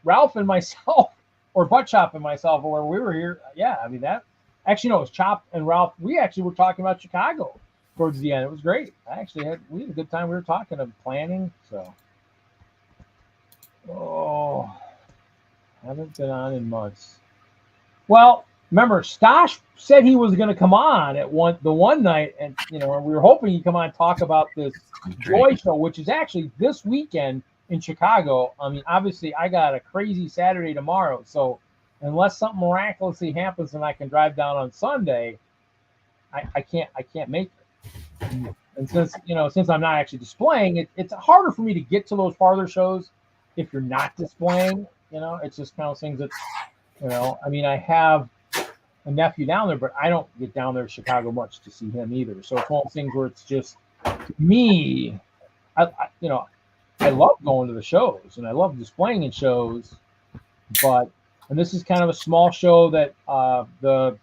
Ralph and myself, or Butt Chop and myself, or where we were here. Yeah, I mean that. Actually, no, it was Chop and Ralph. We actually were talking about Chicago towards the end. It was great. We had a good time. We were talking of planning. So, haven't been on in months. Well, remember, Stosh said he was going to come on at the one night, and we were hoping he'd come on and talk about this Joy show, which is actually this weekend in Chicago. I mean, obviously, I got a crazy Saturday tomorrow, so unless something miraculously happens and I can drive down on Sunday, I can't make it. And since I'm not actually displaying, it's harder for me to get to those farther shows if you're not displaying. It's just kind of things that, I mean, I have a nephew down there, but I don't get down there to Chicago much to see him either. So it's one of those things where it's just me. I love going to the shows and I love displaying in shows, and this is kind of a small show that the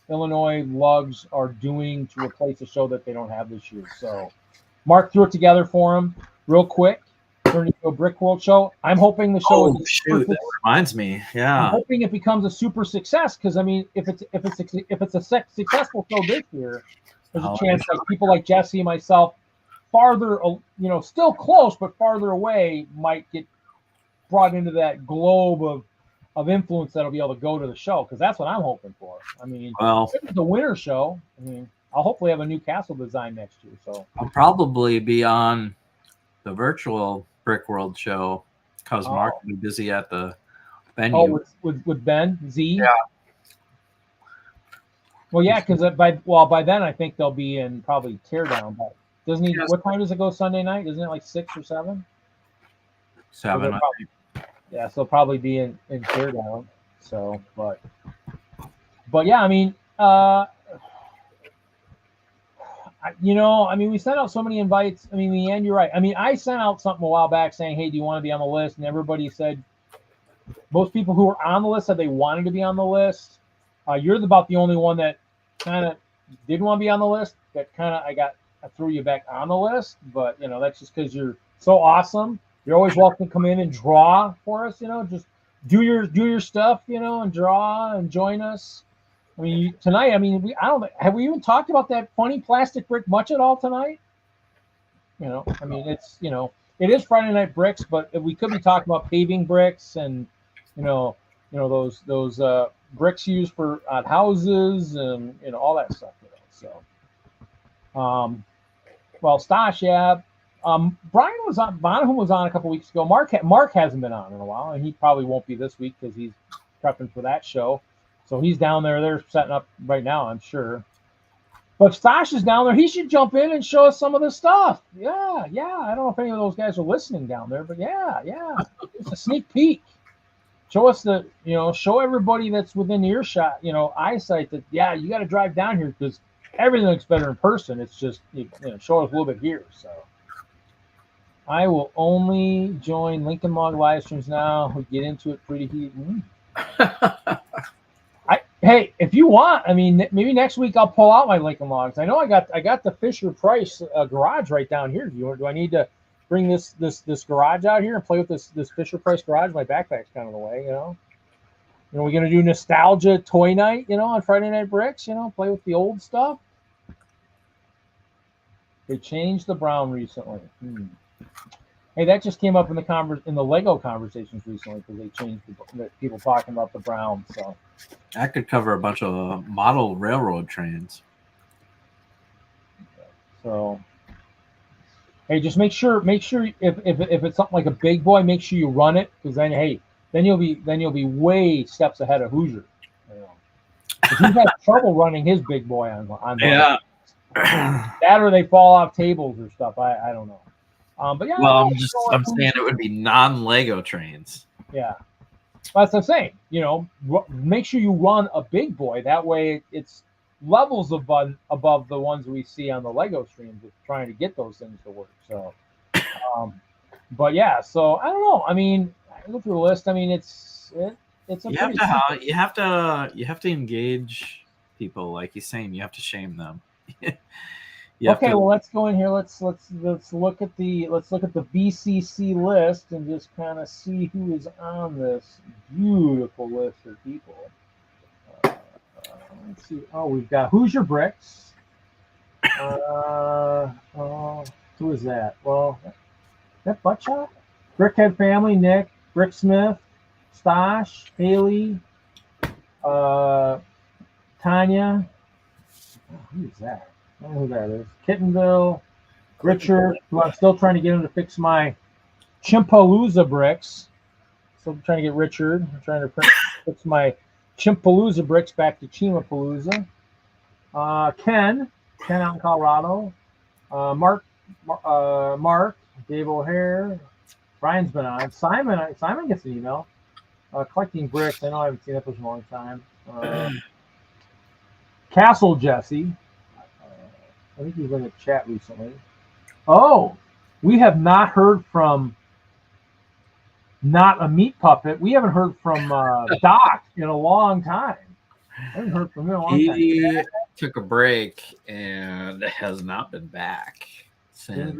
Illinois Lugs are doing to replace a show that they don't have this year. So Mark threw it together for him real quick, turned it into a Brick World show. I'm hoping the show that reminds me. Yeah. I'm hoping it becomes a super success, because I mean, if it's a successful show this year, there's a chance that people like Jesse and myself, farther, still close but farther away, might get brought into that globe of influence that'll be able to go to the show, because that's what I'm hoping for. I mean, if it's the winter show, I mean, I'll hopefully have a new castle design next year. So I'll probably be on the virtual Brick World show because Mark will be busy at the venue. With Ben Z. Yeah. Well, yeah, because by then I think they'll be in probably Teardown. But doesn't he? Yes. What time does it go Sunday night? Isn't it like 6 or 7? 7. Yeah, so probably be in Teardown. So, but yeah, I mean, I I mean, we sent out so many invites. I mean, in the end, you're right. I mean, I sent out something a while back saying, hey, do you want to be on the list? And everybody said, most people who were on the list said they wanted to be on the list. You're about the only one that kind of didn't want to be on the list. That kind of I threw you back on the list, but that's just because you're so awesome. You're always welcome to come in and draw for us. Just do your stuff. And draw and join us. I mean, tonight. I mean, have we even talked about that funny plastic brick much at all tonight? I mean, it's it is Friday Night Bricks, but we could be talking about paving bricks and those bricks used for on houses and all that stuff. So, well, Stash, yeah. Brian was on. Bonham was on a couple weeks ago. Mark hasn't been on in a while, and he probably won't be this week because he's prepping for that show. So he's down there. They're setting up right now, I'm sure. But Stash is down there. He should jump in and show us some of the stuff. Yeah. I don't know if any of those guys are listening down there, but yeah. It's a sneak peek. Show us show everybody that's within earshot, eyesight that, you got to drive down here because everything looks better in person. It's just, show us a little bit here. So I will only join Lincoln Log live streams now. We get into it pretty heated. Hey, if you want, I mean, maybe next week I'll pull out my Lincoln Logs. I know I got the Fisher Price garage right down here. Do I need to bring this garage out here and play with this Fisher Price garage? My backpack's kind of in the way, we're gonna do nostalgia toy night, on Friday Night Bricks. Play with the old stuff. They changed the brown recently. Hey, that just came up in the Lego conversations recently because they changed the people talking about the brown. So that could cover a bunch of model railroad trains. So hey, just make sure if it's something like a big boy, make sure you run it because then you'll be way steps ahead of Hoosier. If he's had trouble running his big boy on that or they fall off tables or stuff. I don't know. But yeah. Well, I'm saying it would be non-Lego trains. Yeah. That's what I'm saying. Make sure you run a big boy. That way it's levels above the ones we see on the Lego streams with trying to get those things to work. So, but yeah, so I don't know. I mean, I go through the list. I mean, it's a you have to engage people, like he's saying. You have to shame them. Well, let's go in here. Let's look at the BCC list and just kind of see who is on this beautiful list of people. Let's see. Oh, we've got Hoosier Bricks. Who is that? Well, that Buttshot? Brickhead Family, Nick, Bricksmith, Stash, Haley, Tanya. Who is that? I don't know who that is. Kittenville, Richard, who I'm still trying to get him to fix my Chimpalooza bricks. Still trying to get Richard. I'm trying to fix my Chimpalooza bricks back to Chimapalooza. Ken out in Colorado. Mark, Dave O'Hare. Brian's been on. Simon gets an email. Collecting bricks. I know I haven't seen that for a long time. Castle Jesse. I think he was in the chat recently. Oh, we have not heard from Not a Meat Puppet. We haven't heard from Doc in a long time. I haven't heard from him in a long time. He took a break and has not been back since.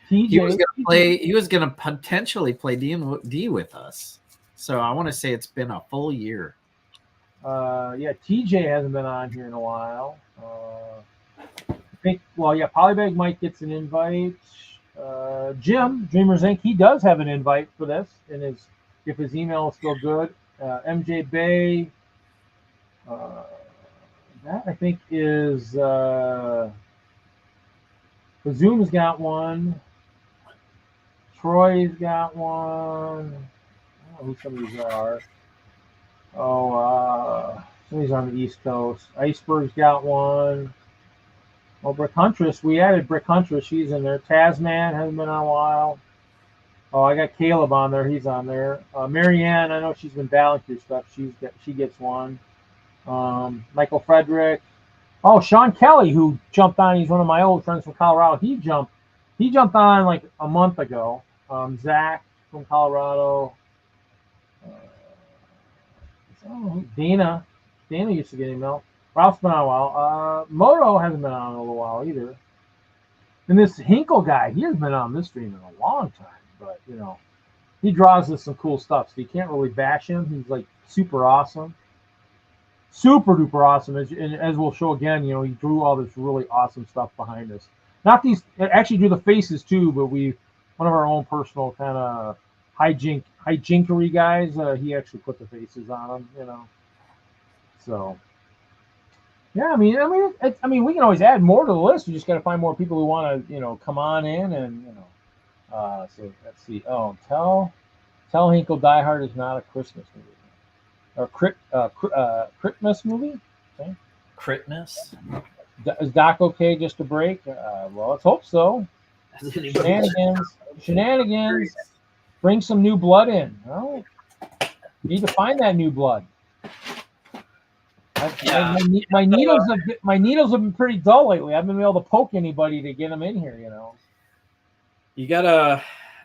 He was gonna potentially play D with us. So I want to say it's been a full year. TJ hasn't been on here in a while. Polybag Mike gets an invite. Jim, Dreamers Inc., he does have an invite for this if his email is still good. MJ Bay, that I think is Zoom's got one. Troy's got one. I don't know who some of these are. Some of these are on the East Coast. Iceberg's got one. Well, Brick Huntress, we added Brick Huntress. She's in there. Tasman hasn't been on a while. Oh, I got Caleb on there. He's on there. Marianne, I know she's been battling through stuff. She gets one. Michael Frederick. Oh, Sean Kelly, who jumped on. He's one of my old friends from Colorado. He jumped on like a month ago. Zach from Colorado. Dana used to get email. Ralph's been on a while. Moto hasn't been on in a little while either. And this Hinkle guy, he has been on this stream in a long time. But, you know, he draws us some cool stuff. So you can't really bash him. He's like super awesome. Super duper awesome. As we'll show again, you know, he drew all this really awesome stuff behind us. Not these, actually drew the faces too, but one of our own personal kind of hijinkery guys, he actually put the faces on them, you know. So, yeah, I mean, we can always add more to the list. We just got to find more people who want to, you know, come on in and, you know. So let's see. Oh, tell Hinkle Die Hard is not a Christmas movie. Or Christmas movie? Okay. Christmas? Is Doc okay just to break? Well, let's hope so. Shenanigans. Bring some new blood in. Well, need to find that new blood. My needles have been pretty dull lately. I haven't been able to poke anybody to get them in here. You know.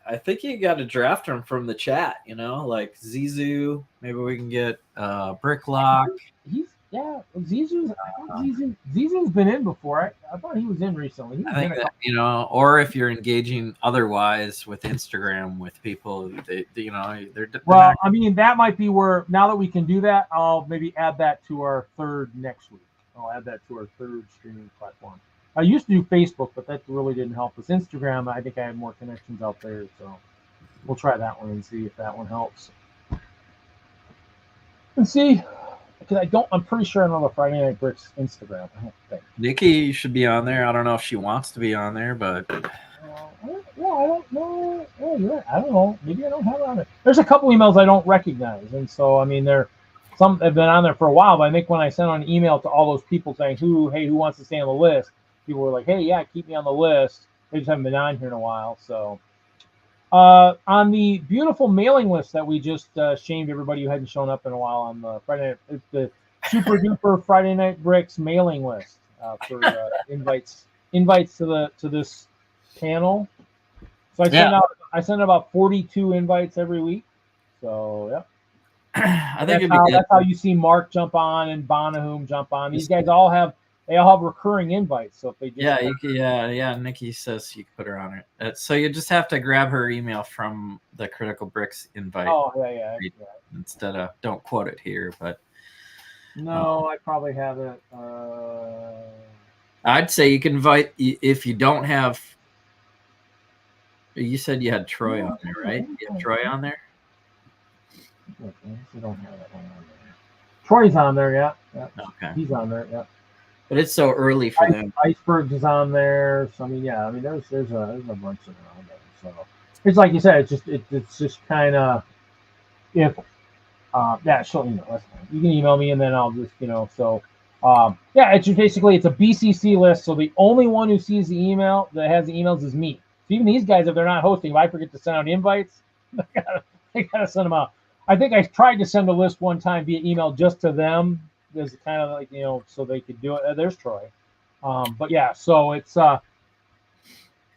I think you gotta draft them from the chat. You know, like Zizu. Maybe we can get Bricklock. Zizu's been in before. I thought he was in recently. I think that, you know, or if you're engaging otherwise with Instagram with people, you know, they're well. I mean, that might be where now that we can do that, I'll maybe add that to our third next week. I'll add that to our third streaming platform. I used to do Facebook, but that really didn't help us. Instagram, I think I had more connections out there, so we'll try that one and see if that one helps. And see. Because I'm pretty sure I know the Friday Night Bricks Instagram. I don't think. Nikki should be on there. I don't know if she wants to be on there, but I don't know. I don't know. Maybe I don't have it on there. There's a couple emails I don't recognize, and so I mean, some have been on there for a while. But I think when I sent an email to all those people saying who wants to stay on the list, people were like, hey, yeah, keep me on the list. They just haven't been on here in a while, so. On the beautiful mailing list that we just shamed everybody who hadn't shown up in a while on the Friday night, the super duper Friday Night Bricks mailing list for invites to this panel. So I send about 42 invites every week. So yeah, I think that's how you see Mark jump on and Bonahum jump on. These guys all have recurring invites. So if they just yeah, Nikki says you can put her on it. So you just have to grab her email from the Critical Bricks invite. Oh yeah. Instead of don't quote it here, but no, I probably have it. I'd say you can invite if you don't have. You said you had Troy on there, right? You have Troy on there. You don't have that one on there. Troy's on there, yeah. Okay, he's on there, yeah. But it's so early for them. Icebergs is on there. So I mean, yeah, I mean there's a bunch of them on there. So it's like you said, it's just kind of if so you know that's fine. You can email me and then I'll just so it's just basically it's a BCC list. So the only one who sees the email that has the emails is me. So even these guys, if they're not hosting, if I forget to send out invites, they gotta send them out. I think I tried to send a list one time via email just to them. There's kind of like so they could do it. There's Troy, but yeah. So it's one of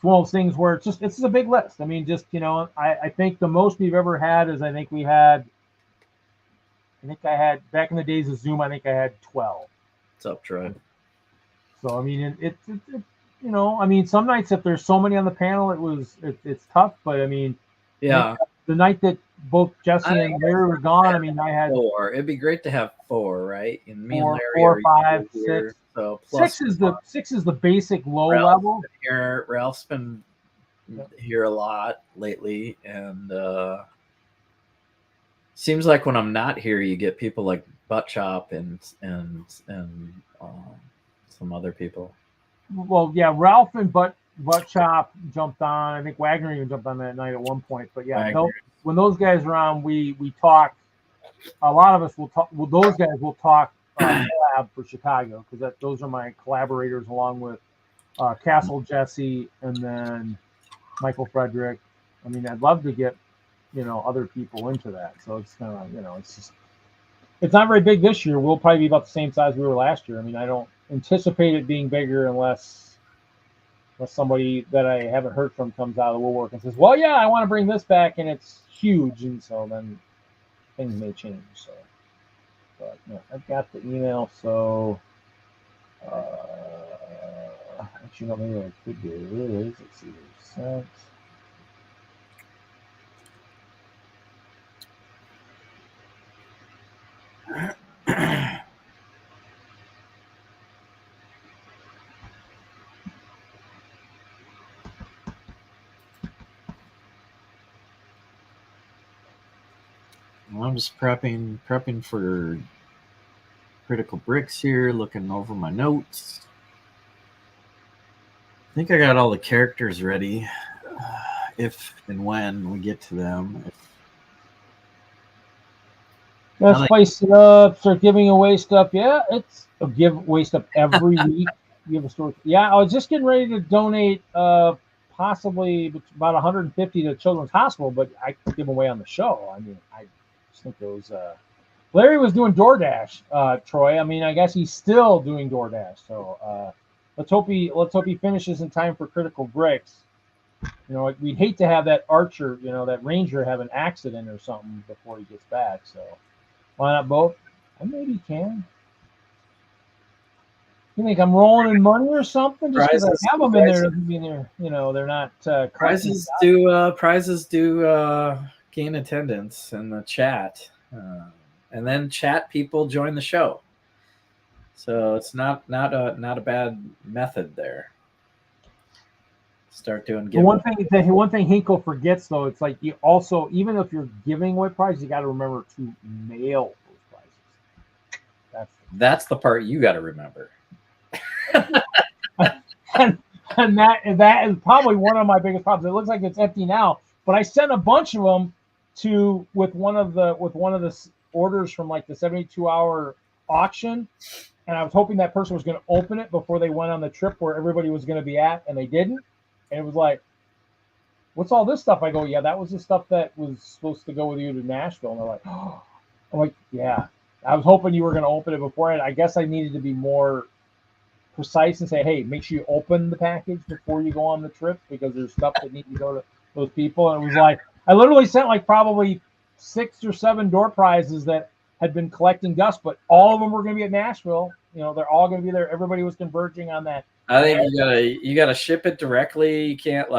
those things where it's just a big list. I mean, just I think the most we've ever had is I think I had back in the days of Zoom. I think I had 12. What's up, Troy? So I mean, I mean, some nights if there's so many on the panel, it's tough. But I mean, yeah, the night that both Jesse and Larry were gone, I mean, I had 4. It'd be great to have 4, right? And me and Larry 4, 5, 6. So 6 is the basic low level. Ralph's been here a lot lately, and seems like when I'm not here, you get people like Butt Chop and some other people. Well, yeah, Ralph and Butt Chop jumped on. I think Wagner even jumped on that night at one point. But yeah, when those guys are on, we talk. A lot of us will talk. Well, those guys will talk collab for Chicago because those are my collaborators along with Castle Jesse and then Michael Frederick. I mean, I'd love to get other people into that. So it's kind of it's not very big this year. We'll probably be about the same size we were last year. I mean, anticipate it being bigger unless somebody that I haven't heard from comes out of the woodwork and says, "Well, yeah, I want to bring this back, and it's huge," and so then things may change. So, but yeah, I've got the email. So, actually, no, maybe I could do it. Let's see, sent. I'm just prepping for critical bricks here, looking over my notes. I think I got all the characters ready. If and when we get to them. Let's spice it up. Start giving away stuff. Yeah, it's give away stuff every week. Give a story. Yeah, I was just getting ready to donate possibly about 150 to Children's Hospital, but I could give away on the show. I mean, I just think it was Larry was doing DoorDash, Troy. I mean, I guess he's still doing DoorDash. So let's hope he finishes in time for Critical Bricks. You know, we'd hate to have that Archer, you know, that Ranger have an accident or something before he gets back. So why not both? I maybe can. You think I'm rolling in money or something? Just because I have them in there doesn't mean they're, you know, they're not. Prizes do gain attendance in the chat, and then chat people join the show. So it's not a bad method there. Start doing giveaways. The one thing Hinkle forgets though, it's like you also, even if you're giving away prizes, you got to remember to mail those prizes. That's the part you got to remember. and that is probably one of my biggest problems. It looks like it's empty now, but I sent a bunch of them with one of the orders from like the 72-hour auction, and I was hoping that person was going to open it before they went on the trip where everybody was going to be at, and they didn't. And it was like, "What's all this stuff?" I go, "Yeah, that was the stuff that was supposed to go with you to Nashville." And they're like, "Oh," I'm like, "Yeah." I was hoping you were going to open it beforehand. I guess I needed to be more precise and say, "Hey, make sure you open the package before you go on the trip because there's stuff that needs to go to those people." And it was like, I literally sent like probably 6 or 7 door prizes that had been collecting dust, but all of them were going to be at Nashville. You know, they're all going to be there. Everybody was converging on that. I think you gotta ship it directly. You can't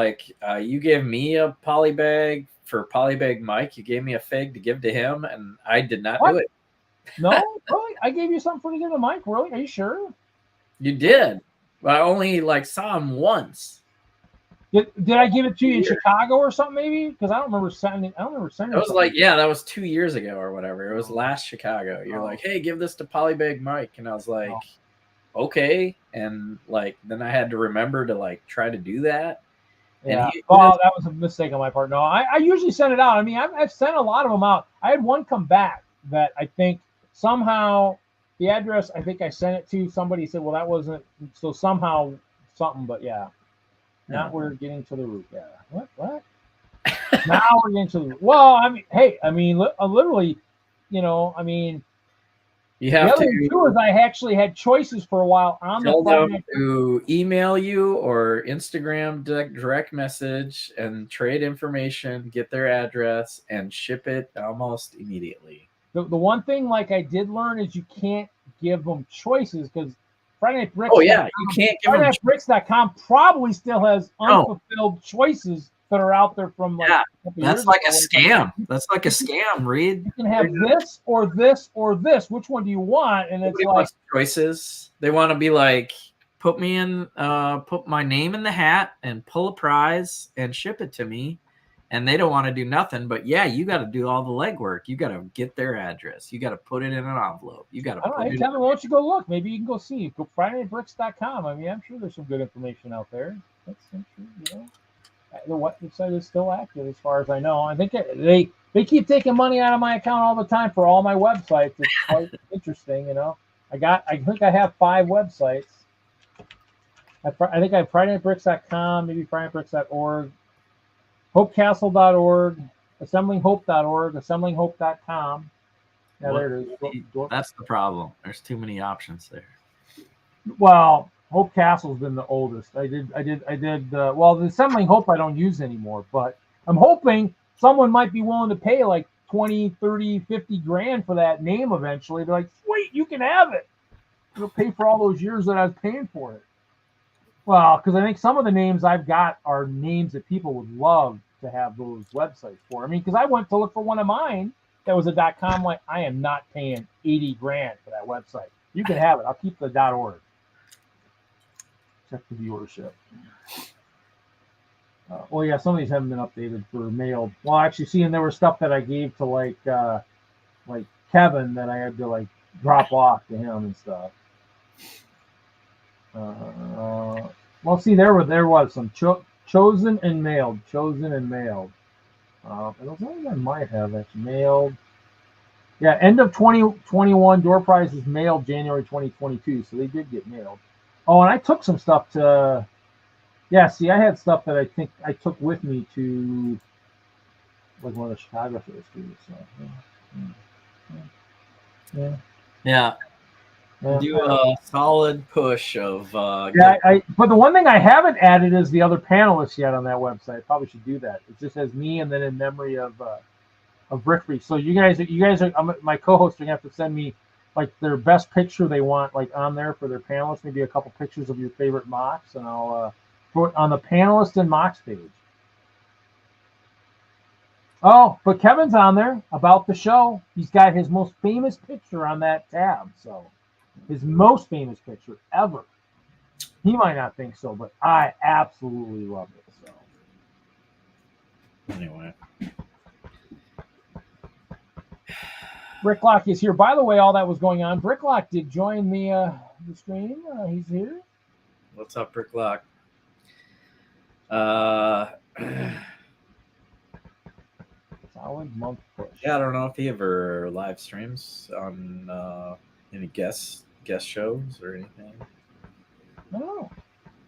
you gave me a poly bag for Polybag Mike. You gave me a fig to give to him, and I did not do it. No, really? I gave you something to give to Mike. Really? Are you sure? You did. But I only saw him once. Did I give it to you in Chicago or something? Maybe because I don't remember sending. It was that was 2 years ago or whatever. It was last Chicago. You're like, "Hey, give this to Polybag Mike," and I was like, "Okay," and then I had to remember to try to do that. Yeah. That was a mistake on my part. No, I usually send it out. I mean, I've sent a lot of them out. I had one come back that I think somehow the address I think I sent it to somebody said, "Well, that wasn't," so somehow something. But yeah, now we're getting to the root. Yeah. What? Now we're getting to the root. Well, I mean, hey, I mean, literally, you know, I mean. You have the other thing too is I actually had choices for a while on tell them to email you or Instagram direct message and trade information, get their address, and ship it almost immediately. The one thing I did learn is you can't give them choices because Friday Night Bricks. Oh yeah, you can't give them. FridayNightBricks.com probably still has unfulfilled choices that are out there from that's like a scam. That's like a scam, Reed. You can have this or this or this. Which one do you want? And it's like choices. They want to be like, put my name in the hat and pull a prize and ship it to me. And they don't want to do nothing, but you got to do all the legwork. You got to get their address. You got to put it in an envelope. You got to put it. Tell me, why don't you go look? Maybe you can go see. Go FridayNightBricks.com. I mean, I'm sure there's some good information out there. That's interesting, The website is still active as far as I know. I think they keep taking money out of my account all the time for all my websites. It's quite interesting, you know. I think I have 5 websites. I think I have FridayNightBricks.com, maybe FridayNightBricks.org, HopeCastle.org, AssemblingHope.org, AssemblingHope.com. Yeah, there it is. That's the problem. There's too many options there. Well, Hope Castle's been the oldest. Well, the Assembling Hope I don't use anymore, but I'm hoping someone might be willing to pay like 20, 30, 50 grand for that name eventually. They're like, sweet, you can have it. You'll pay for all those years that I was paying for it. Well, because I think some of the names I've got are names that people would love to have those websites for. I mean, because I went to look for one of mine that was a .com. Like, I am not paying 80 grand for that website. You can have it. I'll keep the .org. Check the viewership. Well, yeah, some of these haven't been updated for mailed. Well, actually, seeing there was stuff that I gave to like Kevin that I had to like drop off to him and stuff. Well, see, there was some chosen and mailed. And those ones I might have actually mailed. Yeah, end of 2021. Door prize was mailed January 2022, so they did get mailed. Oh, and I took some stuff to. Yeah, see, I had stuff that I think I took with me to like one of the Chicago shows too. So, yeah. Do a solid push of. But the one thing I haven't added is the other panelists yet on that website. Probably should do that. It just has me and then in memory of Brickfree. So you guys are my co-hosts are gonna have to send me like their best picture they want like on there for their panelists. Maybe a couple pictures of your favorite MOCs, and I'll put it on the panelist and MOCs page. Oh, but Kevin's on there about the show. He's got his most famous picture on that tab. So his most famous picture ever. He might not think so, but I absolutely love it. So anyway. Bricklock is here. By the way, all that was going on. Bricklock did join the stream. He's here. What's up, Bricklock? Solid month push. Yeah, I don't know if he ever live streams on any guest shows or anything. I don't know.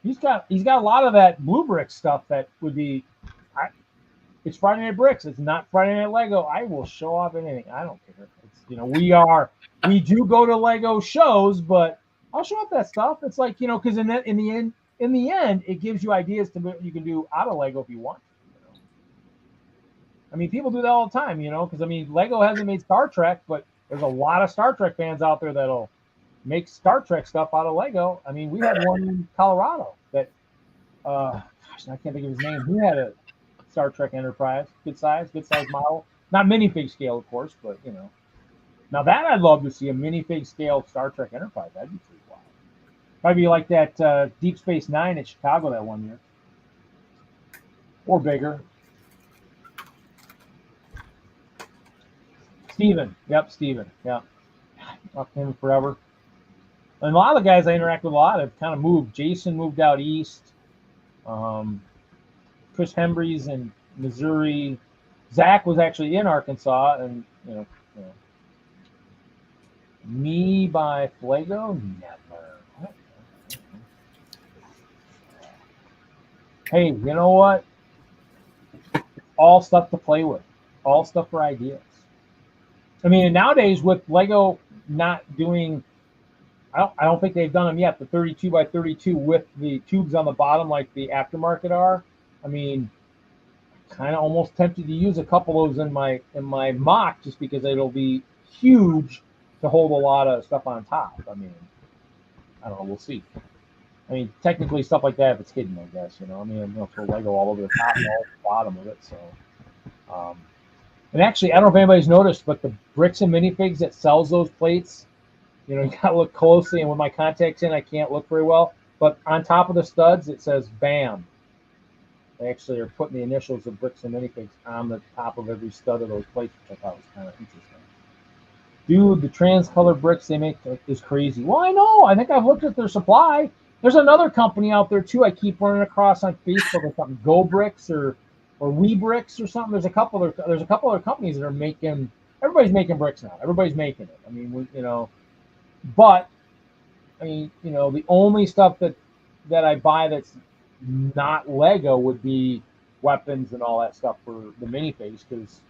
He's got a lot of that Blue Brick stuff that would be. It's Friday Night Bricks. It's not Friday Night Lego. I will show off anything. I don't care. It's, we do go to Lego shows, but I'll show off that stuff. It's like, because in the end, it gives you ideas to what you can do out of Lego if you want to. I mean, people do that all the time, because Lego hasn't made Star Trek, but there's a lot of Star Trek fans out there that'll make Star Trek stuff out of Lego. I mean, we had one in Colorado that, I can't think of his name. He had a Star Trek Enterprise, good size model, not minifig scale, of course, but now that I'd love to see a minifig scale Star Trek Enterprise. That'd be pretty wild. Probably like that Deep Space Nine at Chicago that one year, or bigger. Steven, yeah, talked to him forever. And a lot of the guys I interact with a lot have kind of moved. Jason moved out east. Chris Hembry's in Missouri. Zach was actually in Arkansas, and me by Flago, never. Hey, you know what? All stuff to play with, all stuff for ideas. I mean, and nowadays with Lego not doing, I don't think they've done them yet. The 32 by 32 with the tubes on the bottom, like the aftermarket are. I mean, kind of almost tempted to use a couple of those in my MOC just because it'll be huge to hold a lot of stuff on top. I mean, I don't know. We'll see. I mean, technically stuff like that, if it's hidden, I guess. I mean, I'm going to throw Lego all over the top and all the bottom of it. So, and actually, I don't know if anybody's noticed, but the Bricks and Minifigs that sells those plates, you got to look closely. And with my contacts in, I can't look very well. But on top of the studs, it says BAM. They actually are putting the initials of Bricks and Minifigs on the top of every stud of those plates, which I thought was kind of interesting. Dude, the trans-color bricks they make is crazy. Well, I know. I think I've looked at their supply. There's another company out there, too, I keep running across on Facebook or something, Go Bricks or We Bricks or something. There's a couple other companies that are making – everybody's making bricks now. Everybody's making it. I mean, but, the only stuff that I buy that's not Lego would be weapons and all that stuff for the minifigs, because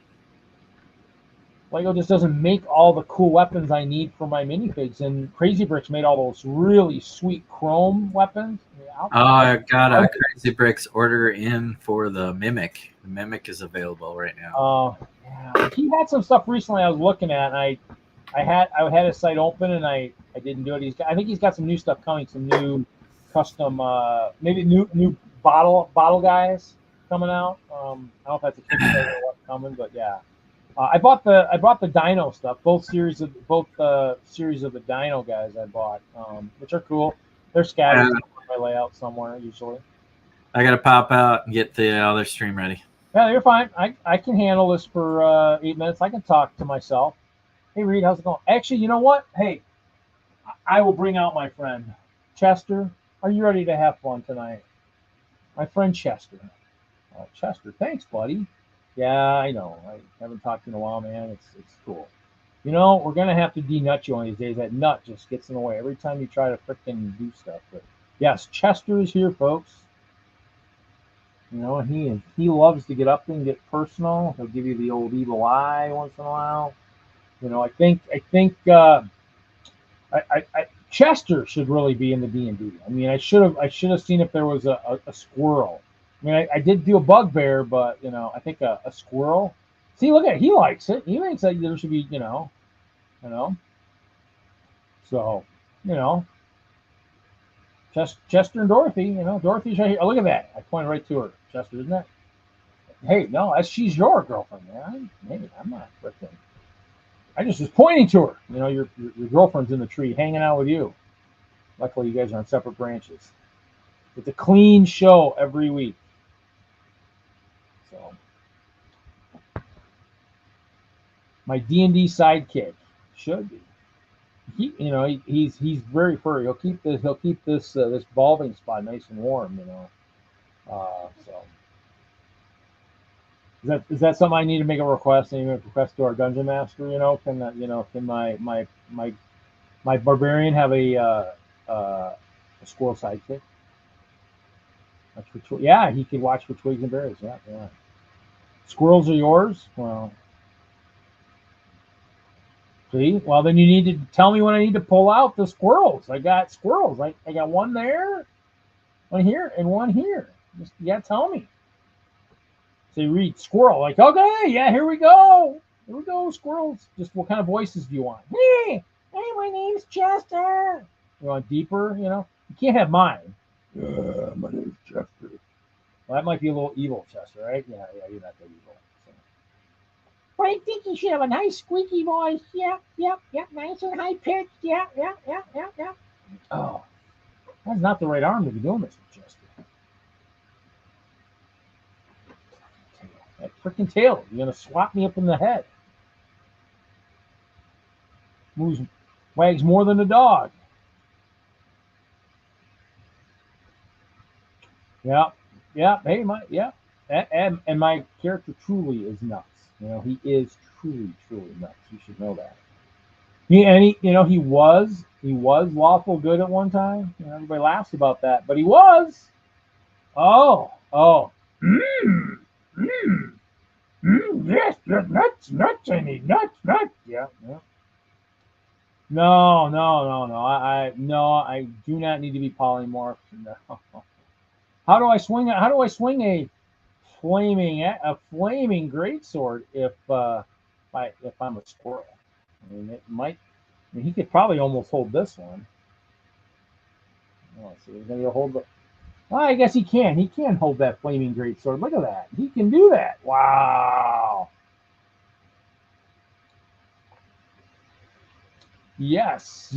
Lego just doesn't make all the cool weapons I need for my minifigs, and Crazy Bricks made all those really sweet chrome weapons. Oh, I got a Crazy Bricks order in for the Mimic. The Mimic is available right now. Yeah. He had some stuff recently I was looking at, and I had his site open and I didn't do it. I think he's got some new stuff coming, some new custom, maybe new bottle guys coming out. I don't know if that's a Kickstarter or what's coming, but yeah. I bought the Dino stuff, both series of the Dino guys I bought, which are cool. They're scattered in my layout somewhere usually. I gotta pop out and get the other stream ready. Yeah, you're fine. I can handle this for 8 minutes. I can talk to myself. Hey Reed, how's it going? Actually, you know what? Hey, I will bring out my friend Chester. Are you ready to have fun tonight? My friend Chester. Chester, thanks, buddy. Yeah, I know. I haven't talked to you in a while, man. It's cool. You know, we're gonna have to de-nut you one of these days. That nut just gets in the way every time you try to frickin' do stuff. But yes, Chester is here, folks. You know, he loves to get up and get personal. He'll give you the old evil eye once in a while. You know, I think Chester should really be in the D&D. I mean, I should have seen if there was a squirrel. I mean, I did do a bugbear, but you know, I think a squirrel. See, look at it. He likes it. He thinks that there should be, you know. So, you know, Chester and Dorothy. You know, Dorothy's right here. Oh, look at that. I pointed right to her. Chester, isn't it? Hey, no, she's your girlfriend, man. Maybe I'm not freaking. I just was pointing to her. You know, your girlfriend's in the tree hanging out with you. Luckily, you guys are on separate branches. It's a clean show every week. So, my D&D sidekick should be. He's very furry. He'll keep this balding spot nice and warm. You know. So. Is that something I need to make a request? I need to make a request to our dungeon master. You know, can my barbarian have a squirrel sidekick? Yeah, he could watch for twigs and berries. Yeah. Squirrels are yours. Well, see. Well, then you need to tell me when I need to pull out the squirrels. I got squirrels. I got one there, one here, and one here. Just you gotta tell me. So you read squirrel, like, okay, yeah, here we go. Here we go, squirrels. Just what kind of voices do you want? Hey, my name's Chester. You want deeper, you know? You can't have mine. Yeah, my name's Chester. Well, that might be a little evil, Chester, right? Yeah, you're not that evil. So. But I think you should have a nice squeaky voice. Yep, nice and high pitched. Yeah. Oh, that's not the right arm to be doing this with, Chester. That freaking tail. You're going to swat me up in the head. Wags more than a dog. Yeah. Hey, and my character truly is nuts. You know, he is truly nuts. You should know that. He was lawful good at one time. You know, everybody laughs about that, but he was. Oh. Yes, nuts. I need nuts. Yeah. No. I do not need to be polymorphed. No. How do I swing a flaming greatsword if I'm a squirrel? I mean, it might. I mean, he could probably almost hold this one. Oh, so he's gonna hold the. Well, I guess he can. He can hold that flaming greatsword. Look at that. He can do that. Wow. Yes.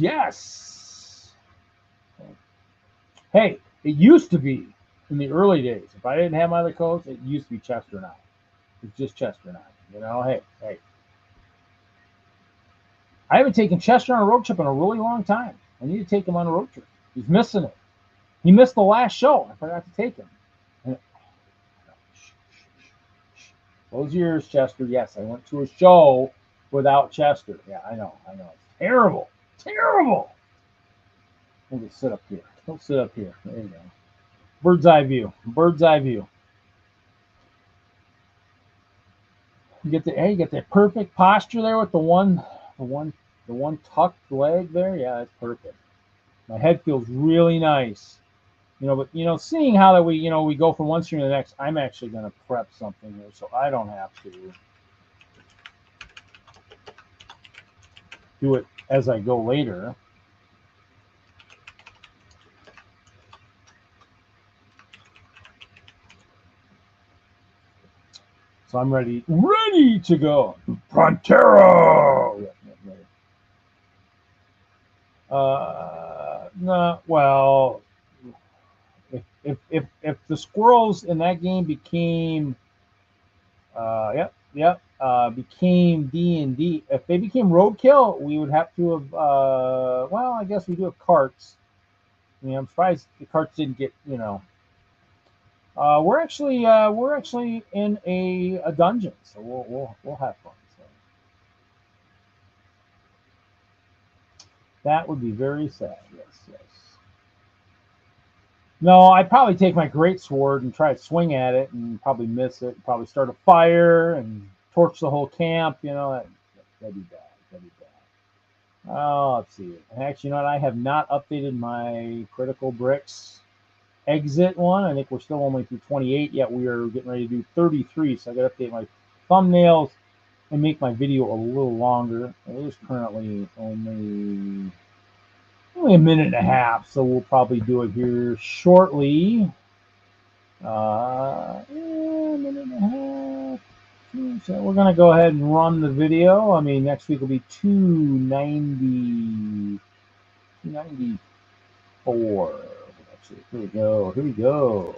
Hey, it used to be in the early days. If I didn't have my other codes, it used to be Chester and I. It's just Chester and I. You know, hey. I haven't taken Chester on a road trip in a really long time. I need to take him on a road trip. He's missing it. He missed the last show. I forgot to take him. Close your ears, Chester. Yes, I went to a show without Chester. Yeah, I know. It's terrible. We'll just sit up here. There you go. Bird's eye view. You get the perfect posture there with the one tucked leg there. Yeah, that's perfect. My head feels really nice. But seeing how that we go from one stream to the next, I'm actually going to prep something here so I don't have to do it as I go later. So I'm ready to go. Pantera! No, well, if the squirrels in that game became, became D&D. If they became roadkill, we would have to have. Well, I guess we do have carts. I mean, I'm surprised the carts didn't get. We're actually in a dungeon, so we'll have fun. So that would be very sad. Yes. No, I'd probably take my greatsword and try to swing at it and probably miss it. Probably start a fire and torch the whole camp. That'd be bad. Oh, let's see. Actually, you know what? I have not updated my critical bricks exit one. I think we're still only through 28, yet we are getting ready to do 33. So I got to update my thumbnails and make my video a little longer. It is currently only a minute and a half, so we'll probably do it here shortly. A minute and a half. So we're going to go ahead and run the video. I mean, next week will be 294. Actually, here we go.